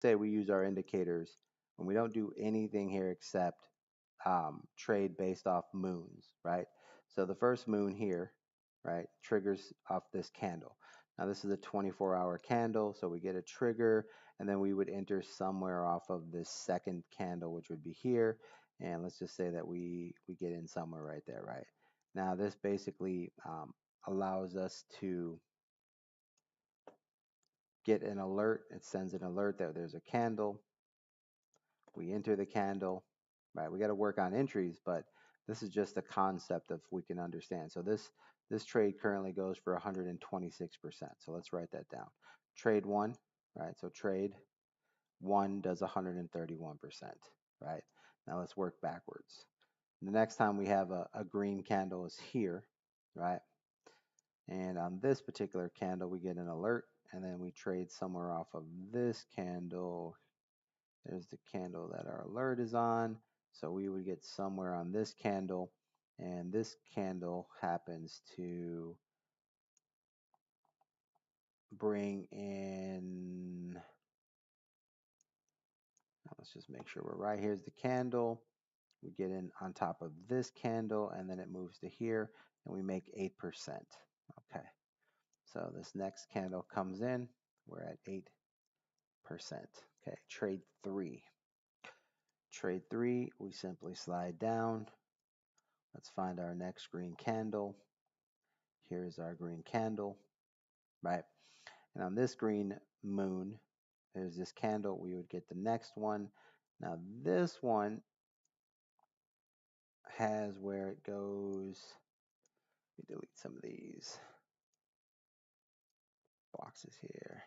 say we use our indicators and we don't do anything here except trade based off moons, right? So the first moon here, right, triggers off this candle. Now this is a 24-hour candle, so we get a trigger, and then we would enter somewhere off of this second candle, which would be here. And let's just say that we get in somewhere right there, right? Now this basically allows us to get an alert. It sends an alert that there's a candle. We enter the candle, right? We got to work on entries, but this is just a concept of we can understand. So this trade currently goes for 126%. So let's write that down. Trade one, right? So trade one does 131%, right? Now let's work backwards. The next time we have a green candle is here, right? And on this particular candle, we get an alert, and then we trade somewhere off of this candle. There's the candle that our alert is on. So we would get somewhere on this candle, and this candle happens to bring in, let's just make sure we're right. Here's the candle. We get in on top of this candle, and then it moves to here, and we make 8%. Okay, so this next candle comes in. We're at 8%. Okay, trade three. Trade three, we simply slide down. Let's find our next green candle. Here's our green candle, right? And on this green moon, there's this candle. We would get the next one. Now this one has where it goes. Let me delete some of these boxes here.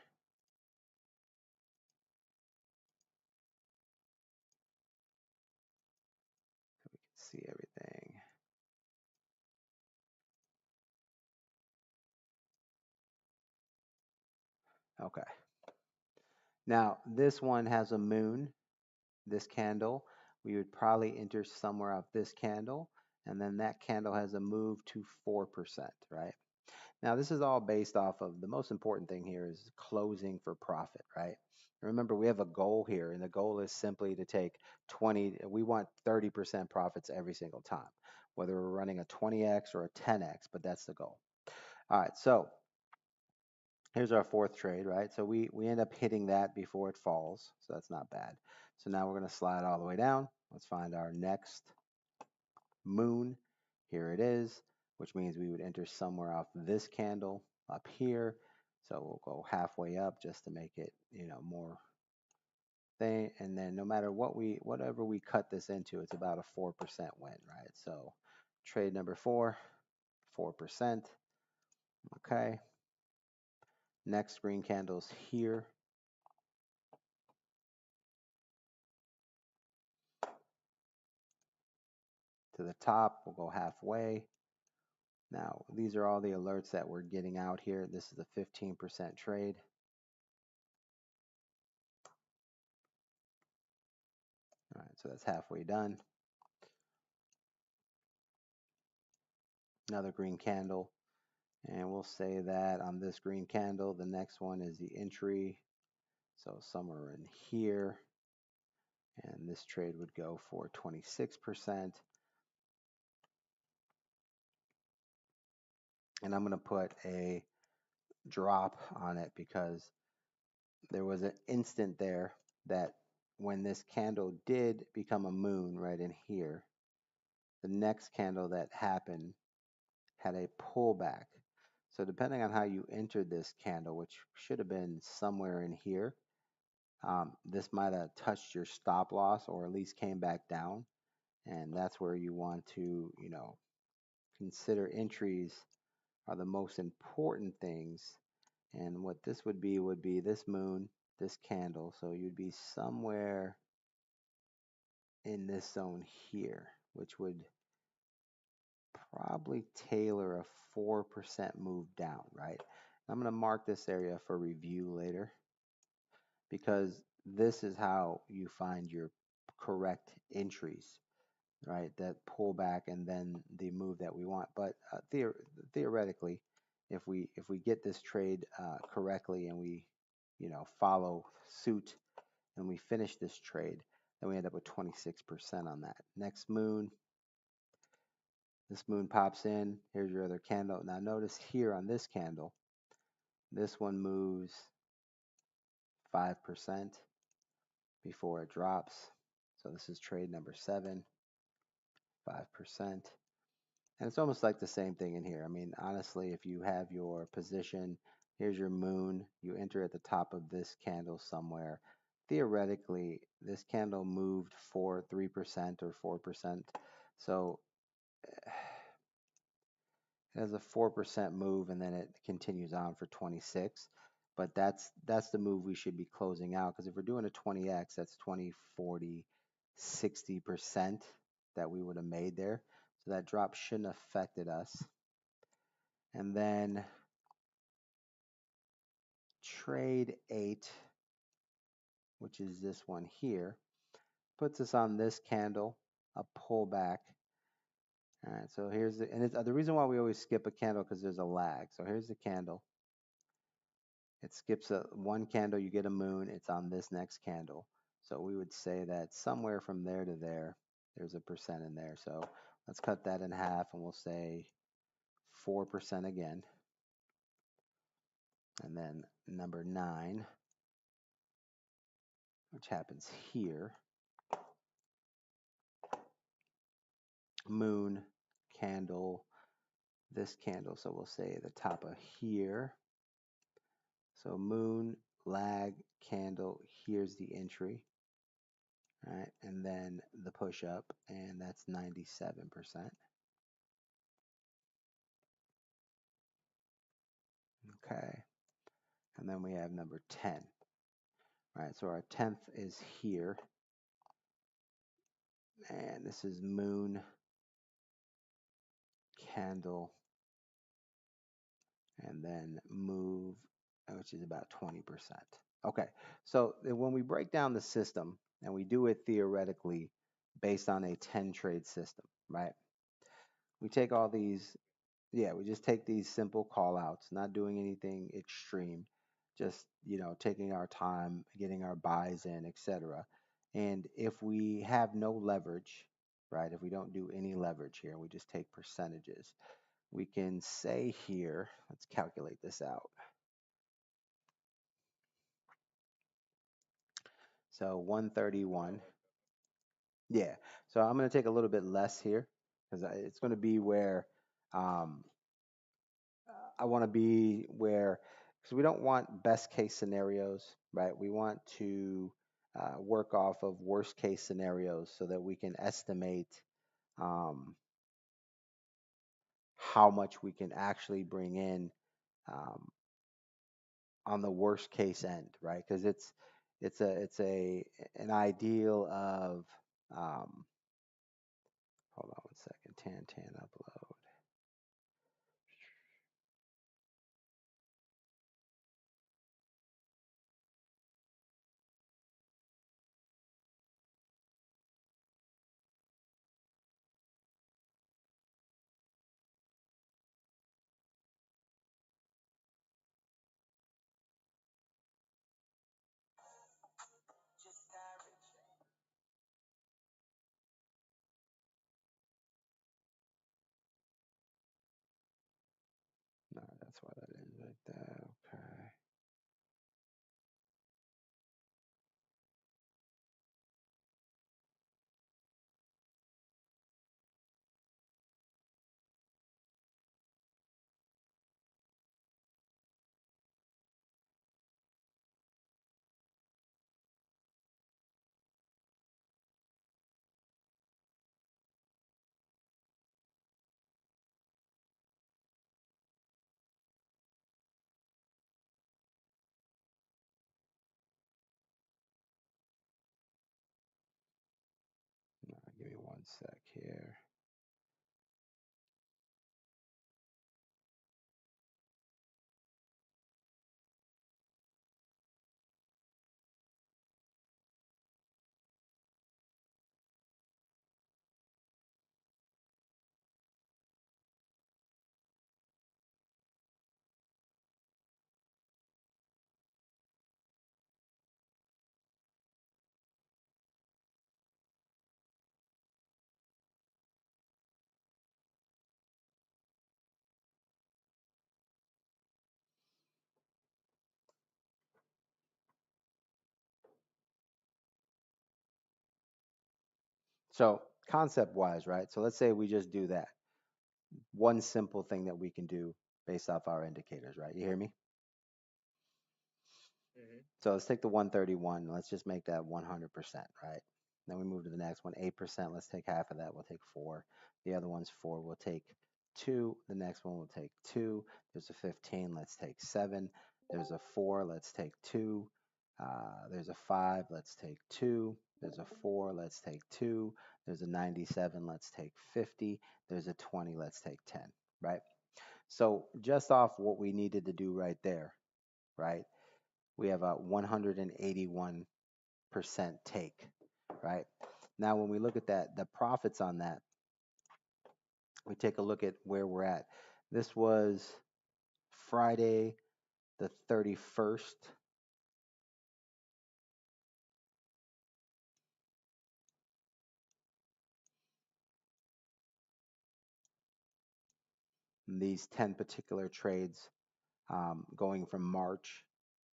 So we can see everything. Okay. Now this one has a moon, this candle. We would probably enter somewhere out this candle, and then that candle has a move to 4%, right? Now, this is all based off of the most important thing here is closing for profit, right? Remember, we have a goal here, and the goal is simply to take 20, we want 30% profits every single time, whether we're running a 20x or a 10x, but that's the goal. All right, so here's our fourth trade, right? So we end up hitting that before it falls, so that's not bad. So now we're going to slide all the way down. Let's find our next moon. Here it is, which means we would enter somewhere off this candle up here. So we'll go halfway up just to make it, more thing. And then no matter whatever we cut this into, it's about a 4% win, right? So trade number 4, 4%. Okay. Next green candle's here. To the top, we'll go halfway. Now, these are all the alerts that we're getting out here. This is a 15% trade. All right, so that's halfway done. Another green candle. And we'll say that on this green candle, the next one is the entry. So somewhere in here. And this trade would go for 26%. And I'm going to put a drop on it because there was an instant there that when this candle did become a moon right in here, the next candle that happened had a pullback. So depending on how you entered this candle, which should have been somewhere in here, this might have touched your stop loss or at least came back down. And that's where you want to, consider entries are the most important things. And what this would be this moon, this candle. So you'd be somewhere in this zone here, which would probably tailor a 4% move down, right? I'm going to mark this area for review later because this is how you find your correct entries, right? That pullback and then the move that we want. But theoretically, if we get this trade correctly and we follow suit and we finish this trade, then we end up with 26% on that. Next moon, this moon pops in. Here's your other candle. Now notice here on this candle, this one moves 5% before it drops. So this is trade number 7, 5%. And it's almost like the same thing in here. I mean, honestly, if you have your position, here's your moon, you enter at the top of this candle somewhere. Theoretically, this candle moved for 3% or 4%. So it has a 4% move and then it continues on for 26. But that's the move we should be closing out, because if we're doing a 20x, that's 20, 40, 60% that we would have made there. So that drop shouldn't have affected us. And then trade 8, which is this one here, puts us on this candle, a pullback. All right, so here's the reason why we always skip a candle, because there's a lag. So here's the candle. It skips one candle, you get a moon, it's on this next candle. So we would say that somewhere from there to there, there's a percent in there. So let's cut that in half and we'll say 4% again. And then number 9, which happens here, moon, candle, this candle. So we'll say the top of here. So moon, lag, candle, here's the entry. All right, and then the push up, and that's 97%. Okay, and then we have number 10. All right, so our 10th is here, and this is moon, candle, and then move, which is about 20%. Okay, so when we break down the system, and we do it theoretically based on a 10 trade system, right? We take all these, yeah, we just take these simple call outs, not doing anything extreme, just, taking our time, getting our buys in, etc. And if we have no leverage, right, if we don't do any leverage here, we just take percentages, we can say here, let's calculate this out. So 131. Yeah. So I'm going to take a little bit less here, because it's going to be where um, I want to be where, because we don't want best case scenarios, right? We want to work off of worst case scenarios so that we can estimate um, how much we can actually bring in um, on the worst case end, right? Because it's an ideal of hold on one second, tan upload. No, that's why that is like that. Okay. No, give me one sec here. So concept wise, right? So let's say we just do that. One simple thing that we can do based off our indicators, right? You hear me? Hmm. So let's take the 131. Let's just make that 100%, right? Then we move to the next one, 8%. Let's take half of that. We'll take four. The other one's four. We'll take two. The next one will take two. There's a 15. Let's take seven. There's a four. Let's take two. There's a five. Let's take two. There's a four. Let's take two. There's a 97. Let's take 50. There's a 20. Let's take 10, right? So just off what we needed to do right there, right? We have a 181% take, right? Now, when we look at that, the profits on that, we take a look at where we're at. This was Friday the 31st. These 10 particular trades going from March.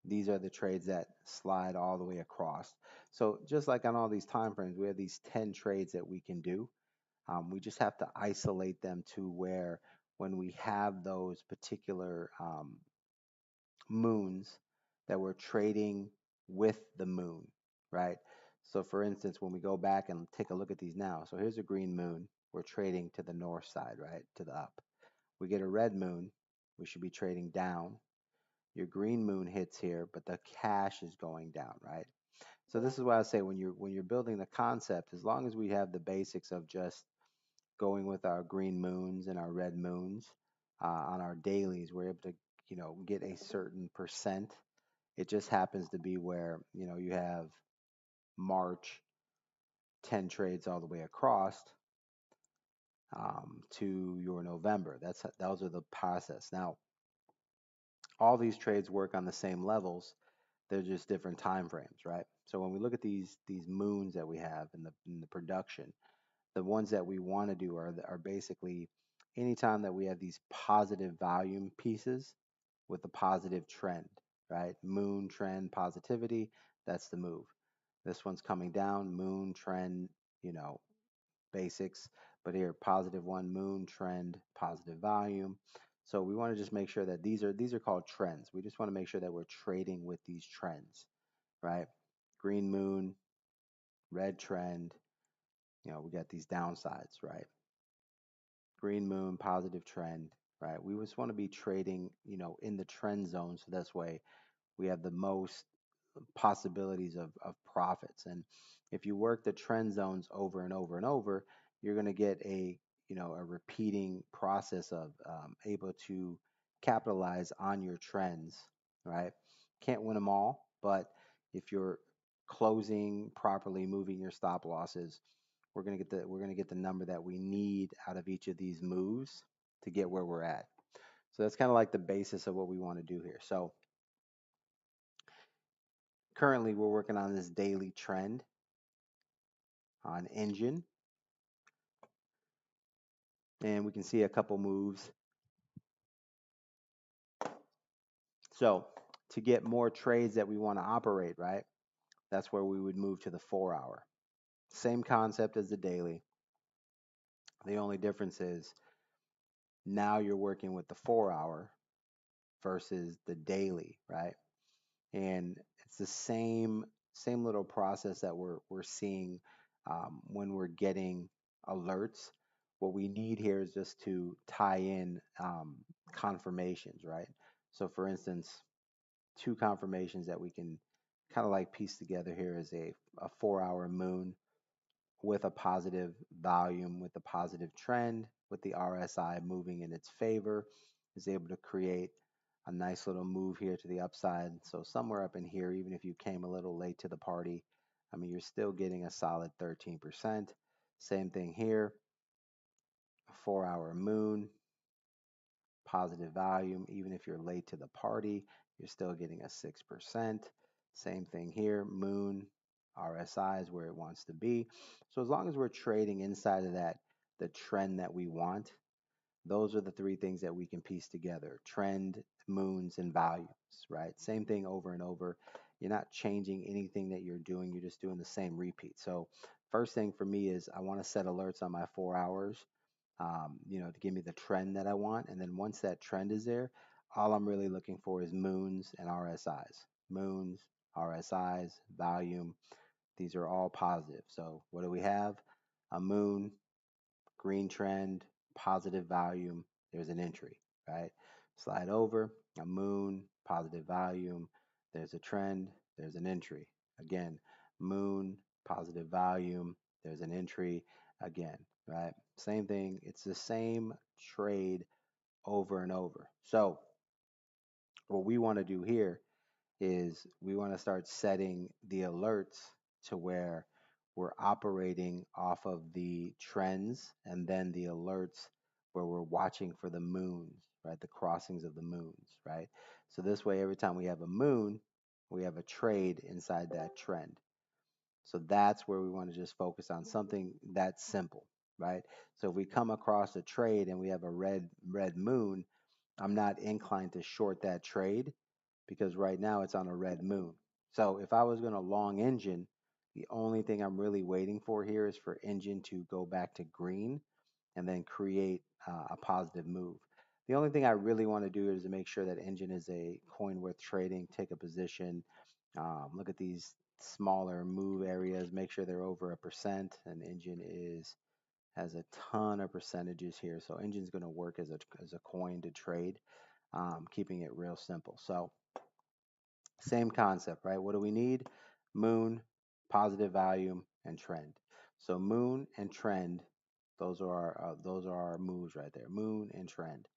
These are the trades that slide all the way across. So just like on all these time frames, we have these 10 trades that we can do. We just have to isolate them to where when we have those particular moons that we're trading with the moon, right? So for instance, when we go back and take a look at these now, so here's a green moon, we're trading to the north side, right? To the up. We get a red moon, we should be trading down. Your green moon hits here, but the cash is going down, right? So this is why I say when you're building the concept, as long as we have the basics of just going with our green moons and our red moons on our dailies, we're able to, get a certain percent. It just happens to be where, you have March 10 trades all the way across to your November. Those are the process. Now, all these trades work on the same levels. They're just different time frames, right? So when we look at these moons that we have in the production, the ones that we want to do are basically anytime that we have these positive volume pieces with a positive trend, right? Moon trend positivity, that's the move. This one's coming down, moon trend, you know, basics, but here positive one, moon trend, positive volume. So we want to just make sure that these are called trends. We just want to make sure that we're trading with these trends, right? Green moon, red trend, we got these downsides, right? Green moon, positive trend, right? We just want to be trading, in the trend zone. So that's way we have the most possibilities of profits. And if you work the trend zones over and over and over, you're going to get a repeating process of able to capitalize on your trends, right? Can't win them all, but if you're closing properly, moving your stop losses, we're going to get the number that we need out of each of these moves to get where we're at. So that's kind of like the basis of what we want to do here. So currently we're working on this daily trend on engine, and we can see a couple moves. So to get more trades that we want to operate, right? That's where we would move to the 4 hour. Same concept as the daily. The only difference is now you're working with the 4 hour versus the daily, right? And it's the same little process that we're seeing when we're getting alerts. What we need here is just to tie in confirmations, right? So, for instance, two confirmations that we can kind of like piece together here is a 4 hour moon with a positive volume, with a positive trend, with the RSI moving in its favor, is able to create a nice little move here to the upside. So somewhere up in here, even if you came a little late to the party, I mean, you're still getting a solid 13%. Same thing here, a 4 hour moon, positive volume. Even if you're late to the party, you're still getting a 6%. Same thing here, moon, RSI is where it wants to be. So as long as we're trading inside of that, the trend that we want, those are the three things that we can piece together: trend, moons, and values, right? Same thing over and over. You're not changing anything that you're doing, you're just doing the same repeat. So first thing for me is I want to set alerts on my 4 hours, to give me the trend that I want. And then once that trend is there, all I'm really looking for is moons and RSIs. Moons, RSIs, volume. These are all positive. So what do we have? A moon, green trend, positive volume, there's an entry, right? Slide over, a moon, positive volume, there's a trend, there's an entry. Again, moon, positive volume, there's an entry again, right? Same thing, it's the same trade over and over. So, what we want to do here is we want to start setting the alerts to where we're operating off of the trends and then the alerts where we're watching for the moons, right? The crossings of the moons, right? So this way, every time we have a moon, we have a trade inside that trend. So that's where we want to just focus on something that's simple, right? So if we come across a trade and we have a red moon, I'm not inclined to short that trade because right now it's on a red moon. So if I was going to long engine, the only thing I'm really waiting for here is for engine to go back to green and then create a positive move. The only thing I really want to do is to make sure that engine is a coin worth trading, take a position, look at these smaller move areas, make sure they're over 1%, and engine is has a ton of percentages here. So engine's going to work as a coin to trade, keeping it real simple. So same concept, right? What do we need? Moon, positive volume, and trend. So moon and trend, those are our moves right there. Moon and trend.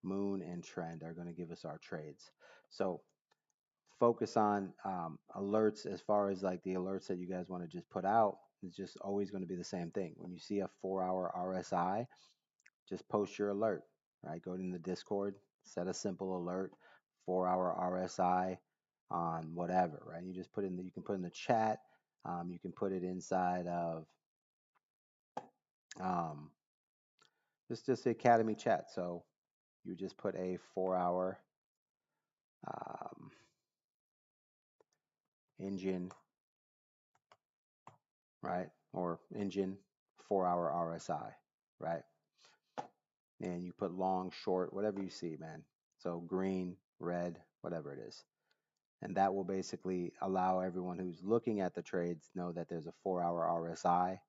Moon and trend are going to give us our trades. So focus on alerts as far as like the alerts that you guys want to just put out. It's just always going to be the same thing. When you see a 4 hour RSI, just post your alert, right? Go in the Discord, set a simple alert, 4 hour RSI on whatever, right? You just you can put in the chat, you can put it inside of um, just the Academy chat. So you just put a 4 hour um, engine, right? Or engine 4 hour RSI, right? And you put long, short, whatever you see, man. So green, red, whatever it is. And that will basically allow everyone who's looking at the trades know that there's a 4 hour RSI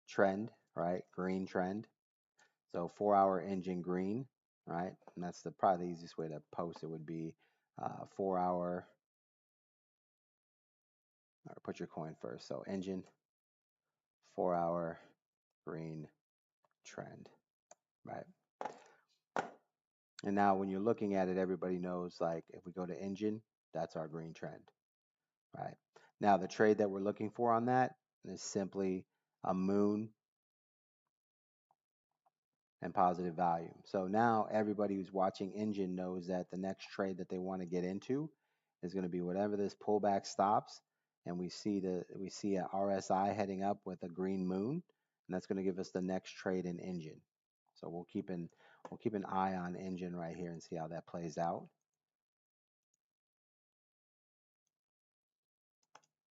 trend, right? Green trend. So 4 hour engine green, right? And that's probably the easiest way to post it would be 4 hour, or put your coin first. So engine, 4 hour green trend, right? And now when you're looking at it, everybody knows like if we go to engine, that's our green trend, right? Now the trade that we're looking for on that is simply a moon and positive volume. So now everybody who's watching engine knows that the next trade that they want to get into is going to be whatever this pullback stops, and we see a RSI heading up with a green moon, and that's going to give us the next trade in engine. So we'll keep an eye on engine right here and see how that plays out.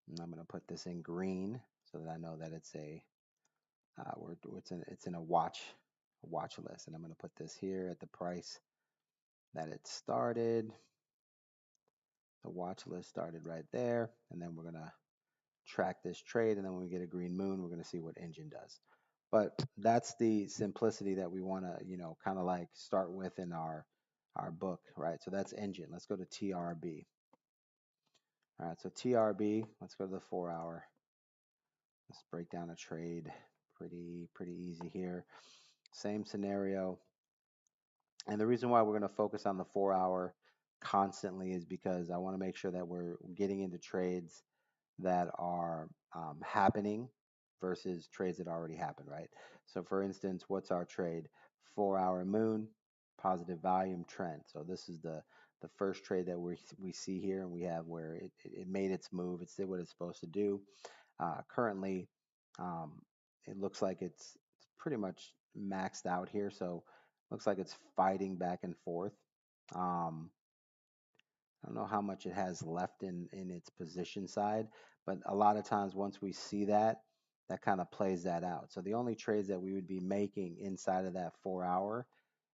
And I'm going to put this in green so that I know that it's it's in a watch list, and I'm going to put this here at the price that it started. The watch list started right there, and then we're gonna track this trade, and then when we get a green moon, we're gonna see what engine does. But that's the simplicity that we want to, kind of like start with in our book, right? So that's engine. Let's go to TRB. All right, so TRB, let's go to the 4 hour. Let's break down a trade. Pretty easy here. Same scenario. And the reason why we're going to focus on the 4 hour constantly is because I want to make sure that we're getting into trades that are happening versus trades that already happened, right? So for instance, what's our trade? 4 hour moon, positive volume trend. So this is the first trade that we see here, and we have where it made its move. It did what it's supposed to do. Currently, um, it looks like it's pretty much maxed out here. So looks like it's fighting back and forth. Um, I don't know how much it has left in its position side, but a lot of times once we see that, that kind of plays that out. So the only trades that we would be making inside of that 4 hour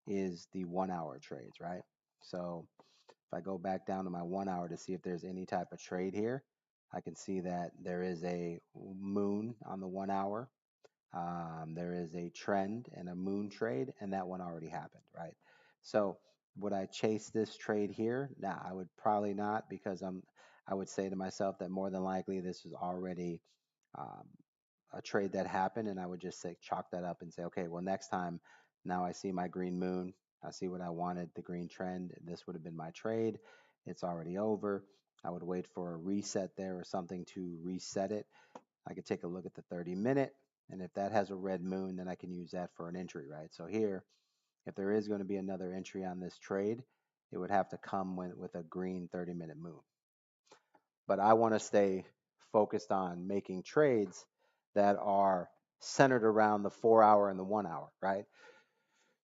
is the 1 hour trades, right? So if I go back down to my 1 hour to see if there's any type of trade here, I can see that there is a moon on the 1 hour. There is a trend and a moon trade, and that one already happened, right? So would I chase this trade here? Nah, I would probably not because I would say to myself that more than likely this is already um, a trade that happened, and I would just say chalk that up and say, okay, well next time, now I see my green moon, I see what I wanted, the green trend. This would have been my trade. It's already over. I would wait for a reset there or something to reset it. I could take a look at the 30-minute, and if that has a red moon, then I can use that for an entry, right? So here, if there is going to be another entry on this trade, it would have to come with a green 30-minute moon. But I want to stay focused on making trades that are centered around the 4 hour and the 1 hour, right?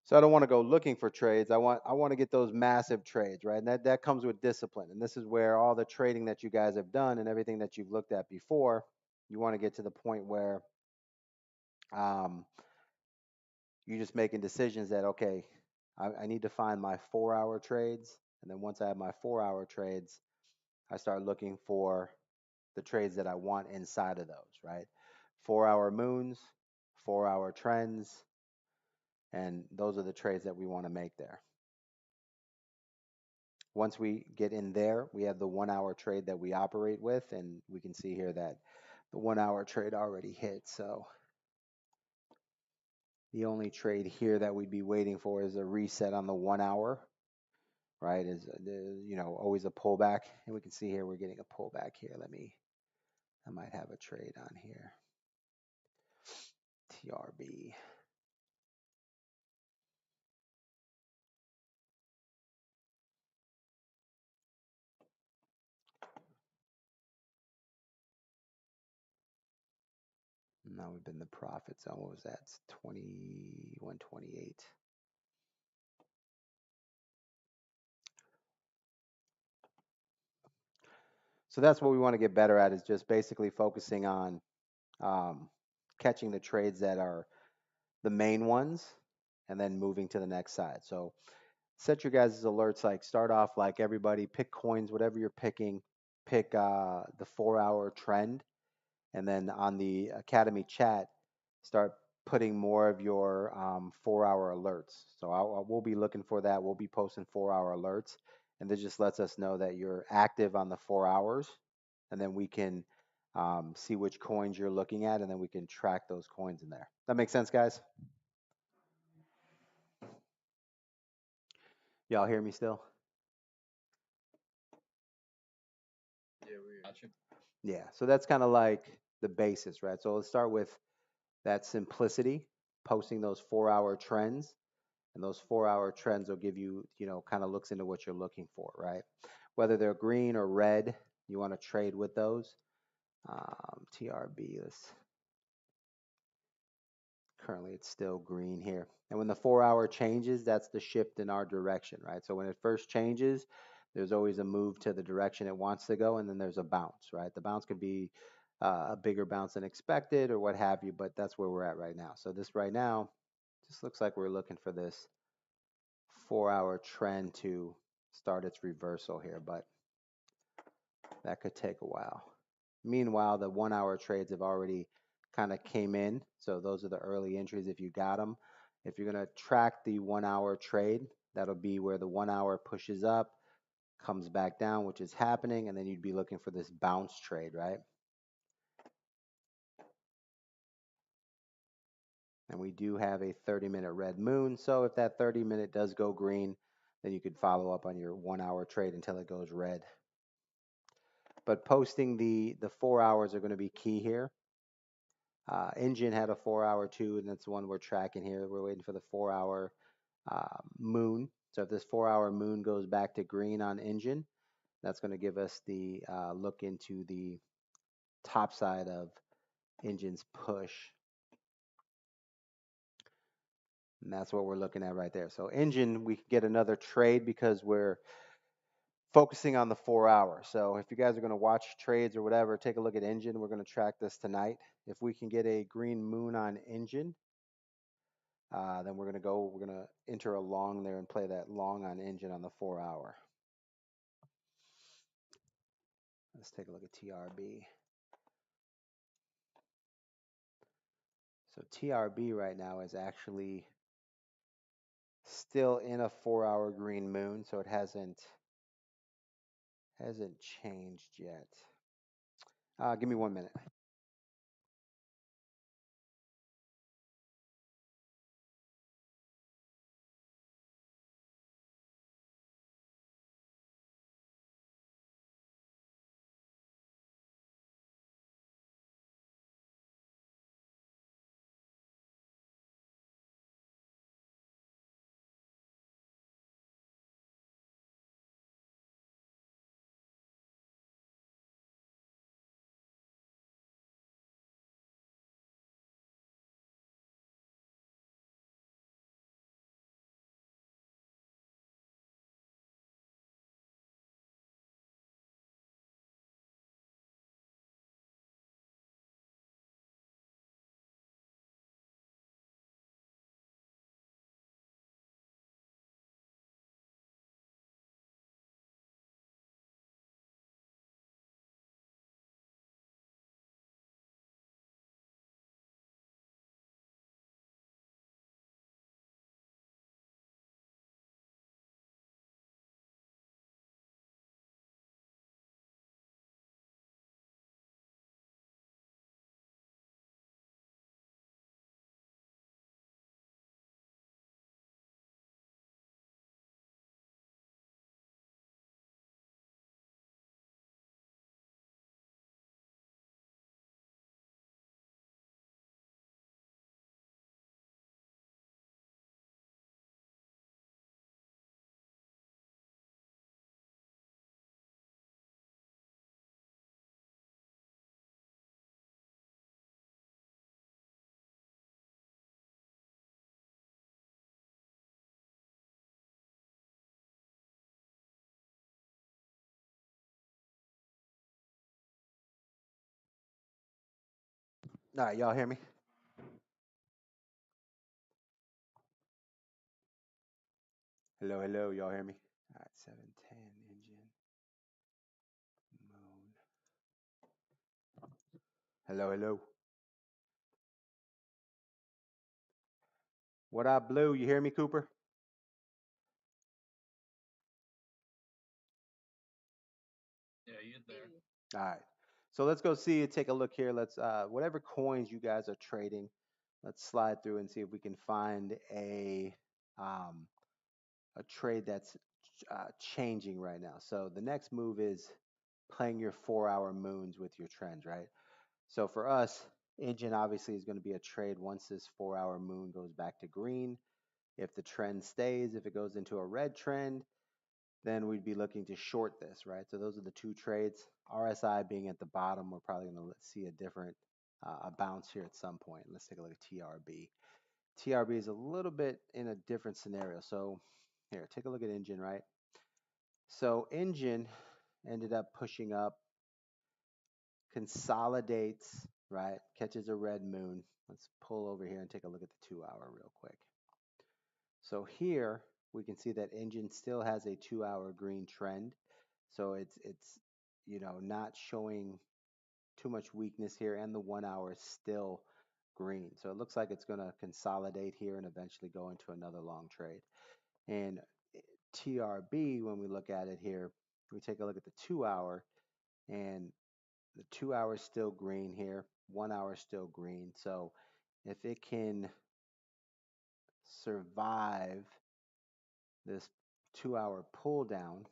So I don't want to go looking for trades. I want to get those massive trades, right? And that comes with discipline. And this is where all the trading that you guys have done and everything that you've looked at before, you want to get to the point where um, you're just making decisions that okay, I need to find my 4 hour trades, and then once I have my 4 hour trades, I start looking for the trades that I want inside of those, right? 4 hour moons, 4 hour trends, and those are the trades that we want to make there. Once we get in there, we have the 1 hour trade that we operate with, and we can see here that the 1 hour trade already hit. So the only trade here that we'd be waiting for is a reset on the 1 hour, right? Is always a pullback, and we can see here we're getting a pullback here. I might have a trade on here. TRB. Now we've been the profit zone. What was that? It's 21.28. So that's what we want to get better at, is just basically focusing on um, catching the trades that are the main ones and then moving to the next side. So set your guys' alerts, like start off like everybody, pick coins, whatever you're picking, pick the 4 hour trend, and then on the Academy chat, start putting more of your 4 hour alerts. So we'll be looking for that. We'll be posting 4 hour alerts, and this just lets us know that you're active on the 4 hours, and then we can see which coins you're looking at, and then we can track those coins in there. That makes sense, guys? Y'all hear me still? Yeah, so that's kind of like the basis, right? So let's start with that simplicity, posting those 4 hour trends, and those 4 hour trends will give you, kind of looks into what you're looking for, right? Whether they're green or red, you want to trade with those. TRB, currently it's still green here. And when the 4 hour changes, that's the shift in our direction, right? So when it first changes, there's always a move to the direction it wants to go, and then there's a bounce, right? The bounce could be a bigger bounce than expected or what have you, but that's where we're at right now. So this right now just looks like we're looking for this 4 hour trend to start its reversal here, but that could take a while. Meanwhile, the 1 hour trades have already kind of came in. So those are the early entries if you got them. If you're going to track the 1 hour trade, that'll be where the 1 hour pushes up, comes back down, which is happening, and then you'd be looking for this bounce trade, right? And we do have a 30-minute red moon. So if that 30-minute does go green, then you could follow up on your 1 hour trade until it goes red. But posting the 4 hours are going to be key here. Engine had a 4 hour too, and that's the one we're tracking here. We're waiting for the 4 hour moon. So if this 4 hour moon goes back to green on engine, that's going to give us the look into the top side of engine's push. And that's what we're looking at right there. So engine, we could get another trade because we're focusing on the 4 hour. So if you guys are going to watch trades or whatever, take a look at engine. We're going to track this tonight. If we can get a green moon on engine, then we're going to enter a long there and play that long on engine on the 4 hour. Let's take a look at TRB. So TRB right now is actually still in a 4 hour green moon, so it hasn't changed yet. Give me 1 minute. All right, y'all hear me? Hello, hello, y'all hear me? All right, 710 engine, moon. Hello, hello. What up, Blue? You hear me, Cooper? All right. So let's go see it. Take a look here. Let's whatever coins you guys are trading, let's slide through and see if we can find um, a trade that's changing right now. So the next move is playing your 4 hour moons with your trends, right? So for us, engine obviously is going to be a trade once this 4 hour moon goes back to green. If the trend stays, if it goes into a red trend, then we'd be looking to short this, right? So those are the two trades. RSI being at the bottom, we're probably going to see a different a bounce here at some point. Let's take a look at TRB. TRB is a little bit in a different scenario. So here, take a look at engine, right? So engine ended up pushing up, consolidates, right? Catches a red moon. Let's pull over here and take a look at the 2 hour real quick. So here we can see that engine still has a 2 hour green trend. So it's not showing too much weakness here, and the 1 hour is still green. So it looks like it's going to consolidate here and eventually go into another long trade. And TRB, when we look at it here, we take a look at the 2 hour, and the 2 hour is still green here, 1 hour is still green. So if it can survive this 2 hour pull down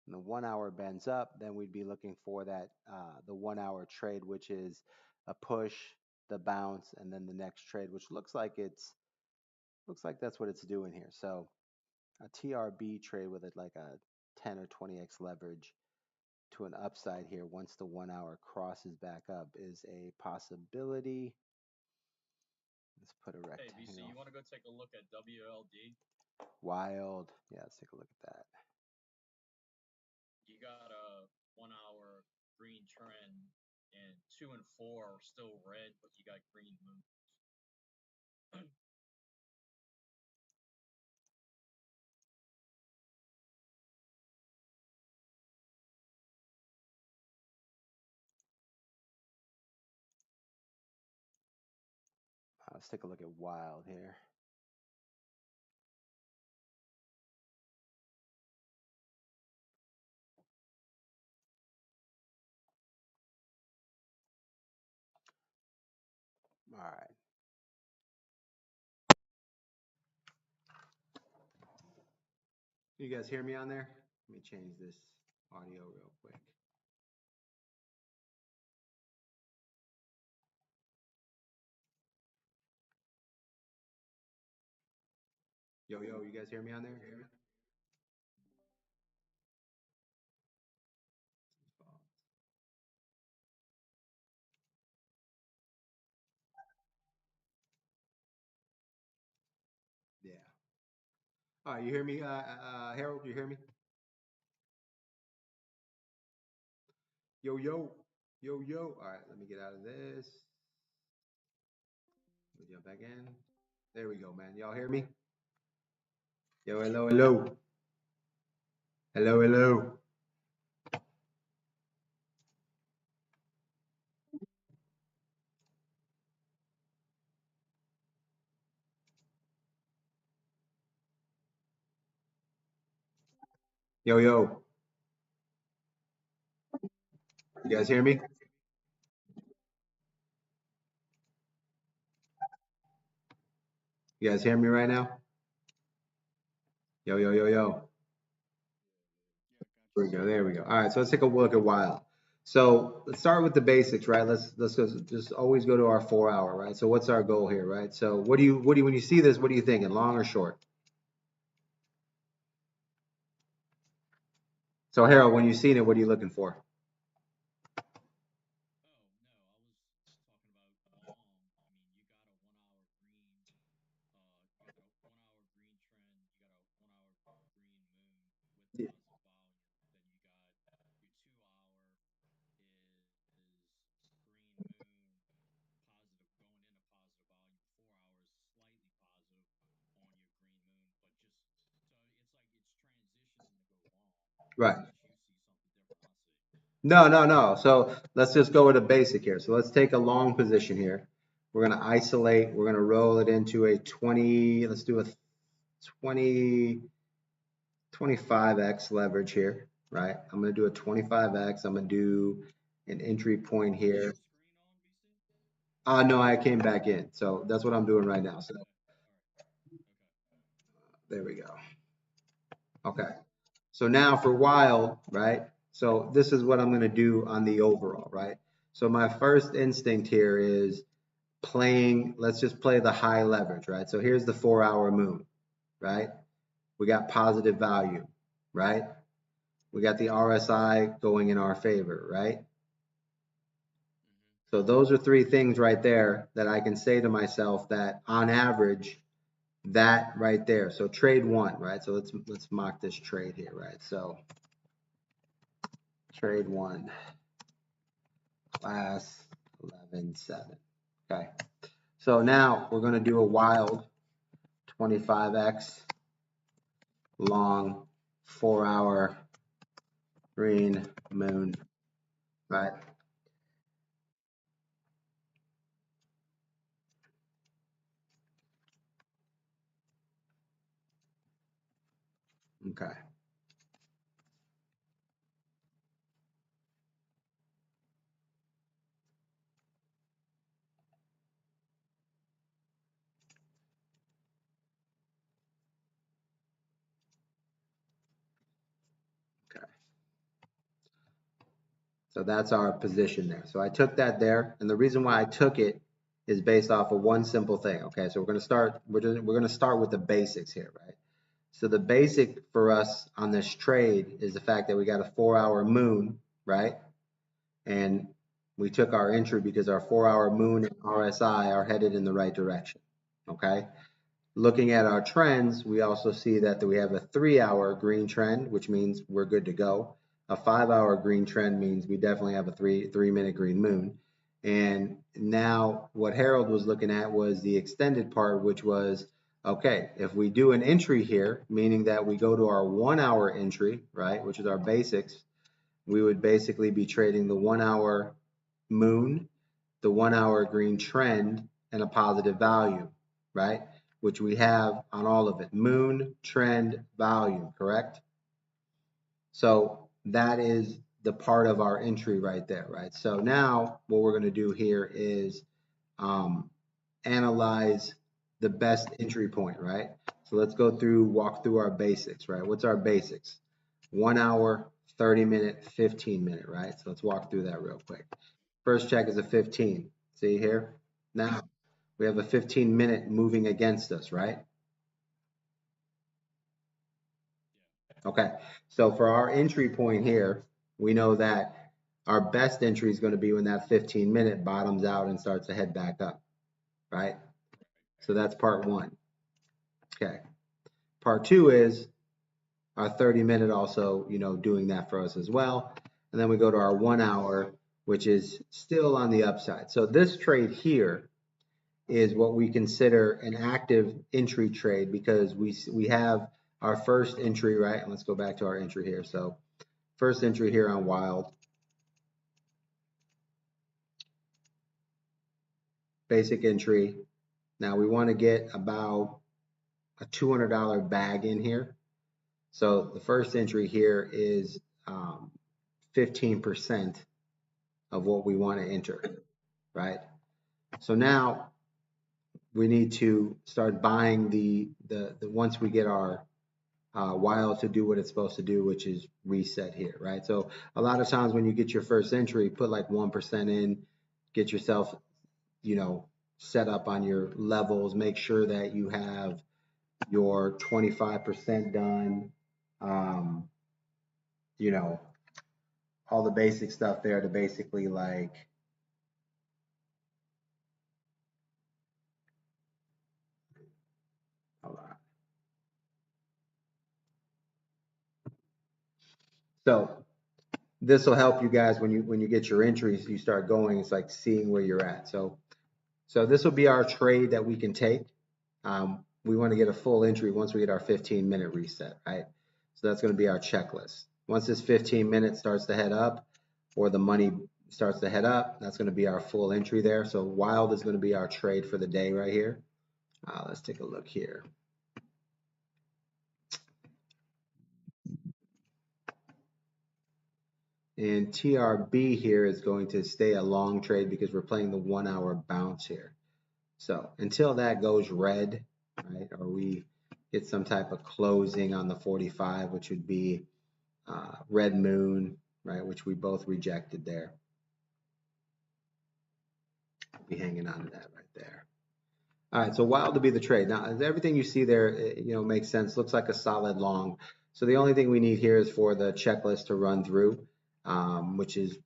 and the 1 hour bends up, then we'd be looking for that the 1 hour trade, which is a push, the bounce, and then the next trade, which looks like that's what it's doing here. So a TRB trade with it like a 10 or 20x leverage to an upside here once the 1 hour crosses back up is a possibility. Let's put a rectangle. Hey, BC, you want to go take a look at WLD? Wild. Yeah, let's take a look at that. you got a 1 hour green trend, and 2 and 4 are still red, but you got green moon. Let's take a look at wild here. All right. You guys hear me on there? Let me change this audio real quick. Yo, yo, you guys hear me on there? Yeah. All right, you hear me, Harold? You hear me? Yo, yo, yo, yo. All right, let me get out of this. Let me jump back in. There we go, man. Y'all hear me? Yo, hello, hello. Hello, hello. Yo, yo. You guys hear me? You guys hear me right now? Yo, yo, yo, yo. There we go. There we go. All right, so let's take a look at wild. So let's start with the basics, right? Let's just always go to our 4 hour, right? So what's our goal here, right? So what do you when you see this, what are you thinking? Long or short? So Harold, when you've seen it, what are you looking for? Oh no, I was talking about long. I mean, you got a 1 hour green. You got a 1 hour green trend. You got a 1 hour green moon with Yeah. positive volume. Then you got your 2 hour is green moon positive going into positive volume. 4 hours slightly positive on your green moon, but just so it's like it's transitioning to go long. Right. Unless you see something different, I see. No, no, no. So let's just go with a basic here. So let's take a long position here. We're going to isolate. We're going to roll it into a 20. Let's do a 20, 25x leverage here, right? I'm going to do a 25x. I'm going to do an entry point Is here. your screen on, BC? No, I came back in. So that's what I'm doing right now. So Okay. All right. Okay. there we go. Okay. So now for wild, right? So this is what I'm going to do on the overall, right? So my first instinct here is playing, let's just play the high leverage, right? So here's the 4 hour moon, right? We got positive value, right? We got the RSI going in our favor, right? Mm-hmm. So those are three things right there that I can say to myself that on average, that right there. So trade one, right? So let's mock this trade here, right? So trade one, class 11.7. Okay. So now we're going to do a wild 25x long 4 hour green moon, right? Okay. Okay. So that's our position there. So I took that there, and the reason why I took it is based off of one simple thing. Okay, so we're gonna start with the basics here, right? So the basic for us on this trade is the fact that we got a 4 hour moon, right? And we took our entry because our 4 hour moon and RSI are headed in the right direction. Okay. Looking at our trends, we also see that we have a 3 hour green trend, which means we're good to go. A 5 hour green trend means we definitely have a three minute green moon. And now what Harold was looking at was the extended part, which was okay, if we do an entry here, meaning that we go to our 1 hour entry, right, which is our basics, we would basically be trading the 1 hour moon, the 1 hour green trend, and a positive value, right? Which we have on all of it. Moon, trend, value, correct? So that is the part of our entry right there, right? So now what we're going to do here is um, analyze the best entry point, right? So let's walk through our basics, right? What's our basics? 1 hour, 30 minute, 15 minute, right? So let's walk through that real quick. First check is a 15. See here? Now we have a 15-minute moving against us, right? Okay, so for our entry point here, we know that our best entry is going to be when that 15-minute bottoms out and starts to head back up, right? So that's part one. Okay. Part two is our 30-minute also, doing that for us as well. And then we go to our 1 hour, which is still on the upside. So this trade here is what we consider an active entry trade because we have our first entry, right? And let's go back to our entry here. So first entry here on Wild, basic entry. Now we want to get about a $200 bag in here. So the first entry here is 15% of what we want to enter, right? So now we need to start buying the once we get our Wild to do what it's supposed to do, which is reset here, right? So a lot of times when you get your first entry, put like 1% in, get yourself, you know, set up on your levels, make sure that you have your 25% done, um, you know, all the basic stuff there to basically like, hold on. So this will help you guys when you get your entries, you start going, it's like seeing where you're at. So this will be our trade that we can take. We want to get a full entry once we get our 15-minute reset, right? So that's going to be our checklist. Once this 15 minutes starts to head up or the money starts to head up, that's going to be our full entry there. So Wild is going to be our trade for the day right here. Let's take a look here. And TRB here is going to stay a long trade because we're playing the 1 hour bounce here. So until that goes red, right, or we get some type of closing on the 45, which would be red moon, right, which we both rejected there. We'll be hanging on to that right there. All right, so Wild to be the trade. Now, everything you see there, makes sense. Looks like a solid long. So the only thing we need here is for the checklist to run through, which is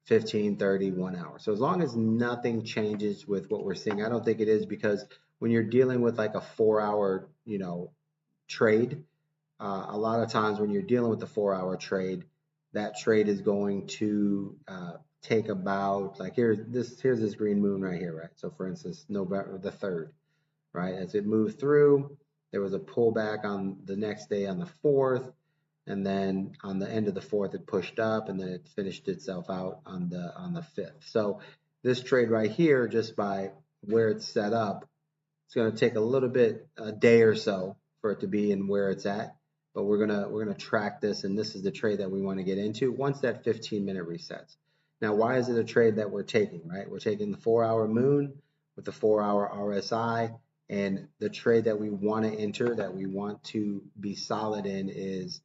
15, 30, 1 hour. So as long as nothing changes with what we're seeing, I don't think it is because when you're dealing with like a 4 hour, trade, a lot of times when you're dealing with the 4 hour trade, that trade is going to take about like here's this green moon right here, right? So for instance, November the 3rd, right? As it moved through, there was a pullback on the next day on the 4th, and then on the end of the 4th it pushed up, and then it finished itself out on the 5th. So this trade right here, just by where it's set up, it's going to take a little bit, a day or so, for it to be in where it's at. But we're gonna track this, and this is the trade that we want to get into once that 15-minute resets. Now, why is it a trade that we're taking? Right, we're taking the 4 hour moon with the 4 hour RSI, and the trade that we want to enter, that we want to be solid in, is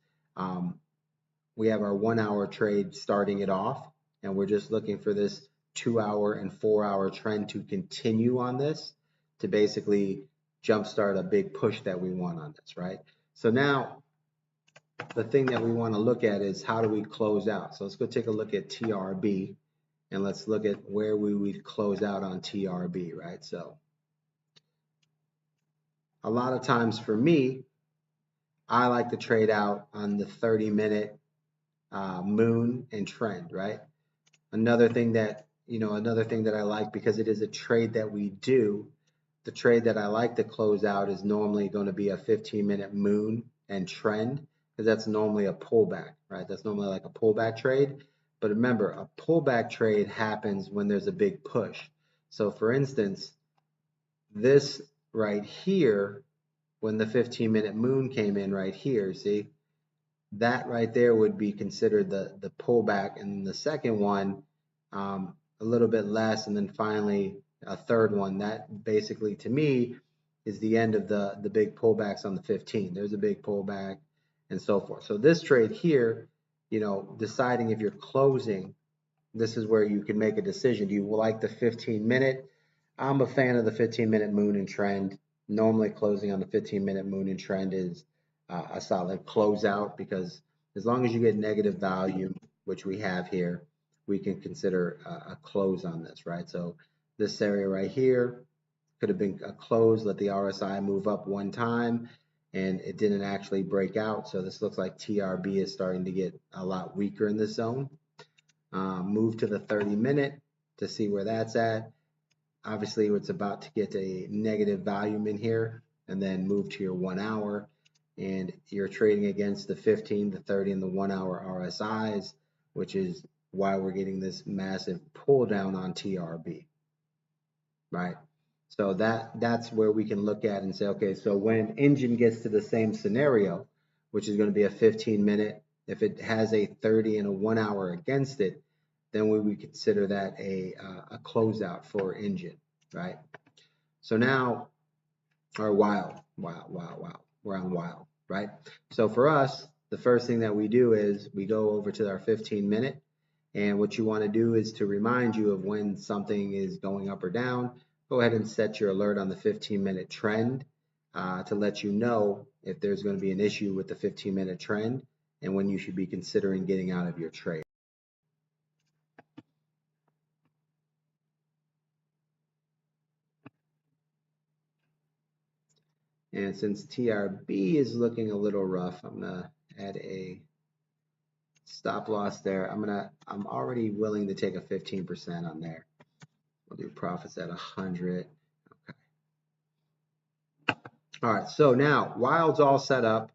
we have our 1 hour trade starting it off, and we're just looking for this 2 hour and 4 hour trend to continue on this to basically jumpstart a big push that we want on this, right? So now the thing that we want to look at is how do we close out? So let's go take a look at TRB, and let's look at where we would close out on TRB, right? So a lot of times for me, I like to trade out on the 30-minute moon and trend, right? Another thing that I like, because it is a trade that we do, the trade that I like to close out is normally going to be a 15-minute moon and trend, because that's normally a pullback, right? That's normally like a pullback trade. But remember, a pullback trade happens when there's a big push. So for instance, this right here, when the 15-minute moon came in right here, see, that right there would be considered the pullback, and the second one a little bit less, and then finally a third one. That basically, to me, is the end of the big pullbacks on the 15. There's a big pullback and so forth. So this trade here, deciding if you're closing, this is where you can make a decision. Do you like the 15-minute? I'm a fan of the 15-minute moon and trend. Normally, closing on the 15-minute moon and trend is a solid closeout, because as long as you get negative value, which we have here, we can consider a close on this, right? So this area right here could have been a close, let the RSI move up one time, and it didn't actually break out. So this looks like TRB is starting to get a lot weaker in this zone. Move to the 30-minute to see where that's at. Obviously, it's about to get a negative volume in here, and then move to your 1 hour, and you're trading against the 15, the 30, and the 1 hour RSIs, which is why we're getting this massive pull down on TRB, right? So that's where we can look at and say, okay, so when engine gets to the same scenario, which is going to be a 15-minute, if it has a 30 and a 1 hour against it, then we would consider that a closeout for engine, right? So now, or while, we're on while, right? So for us, the first thing that we do is we go over to our 15-minute, and what you want to do is to remind you of when something is going up or down. Go ahead and set your alert on the 15-minute trend to let you know if there's going to be an issue with the 15-minute trend and when you should be considering getting out of your trade. And since TRB is looking a little rough, I'm going to add a stop loss there. I'm already willing to take a 15% on there. We'll do profits at 100. Okay. All right, so now while it's all set up,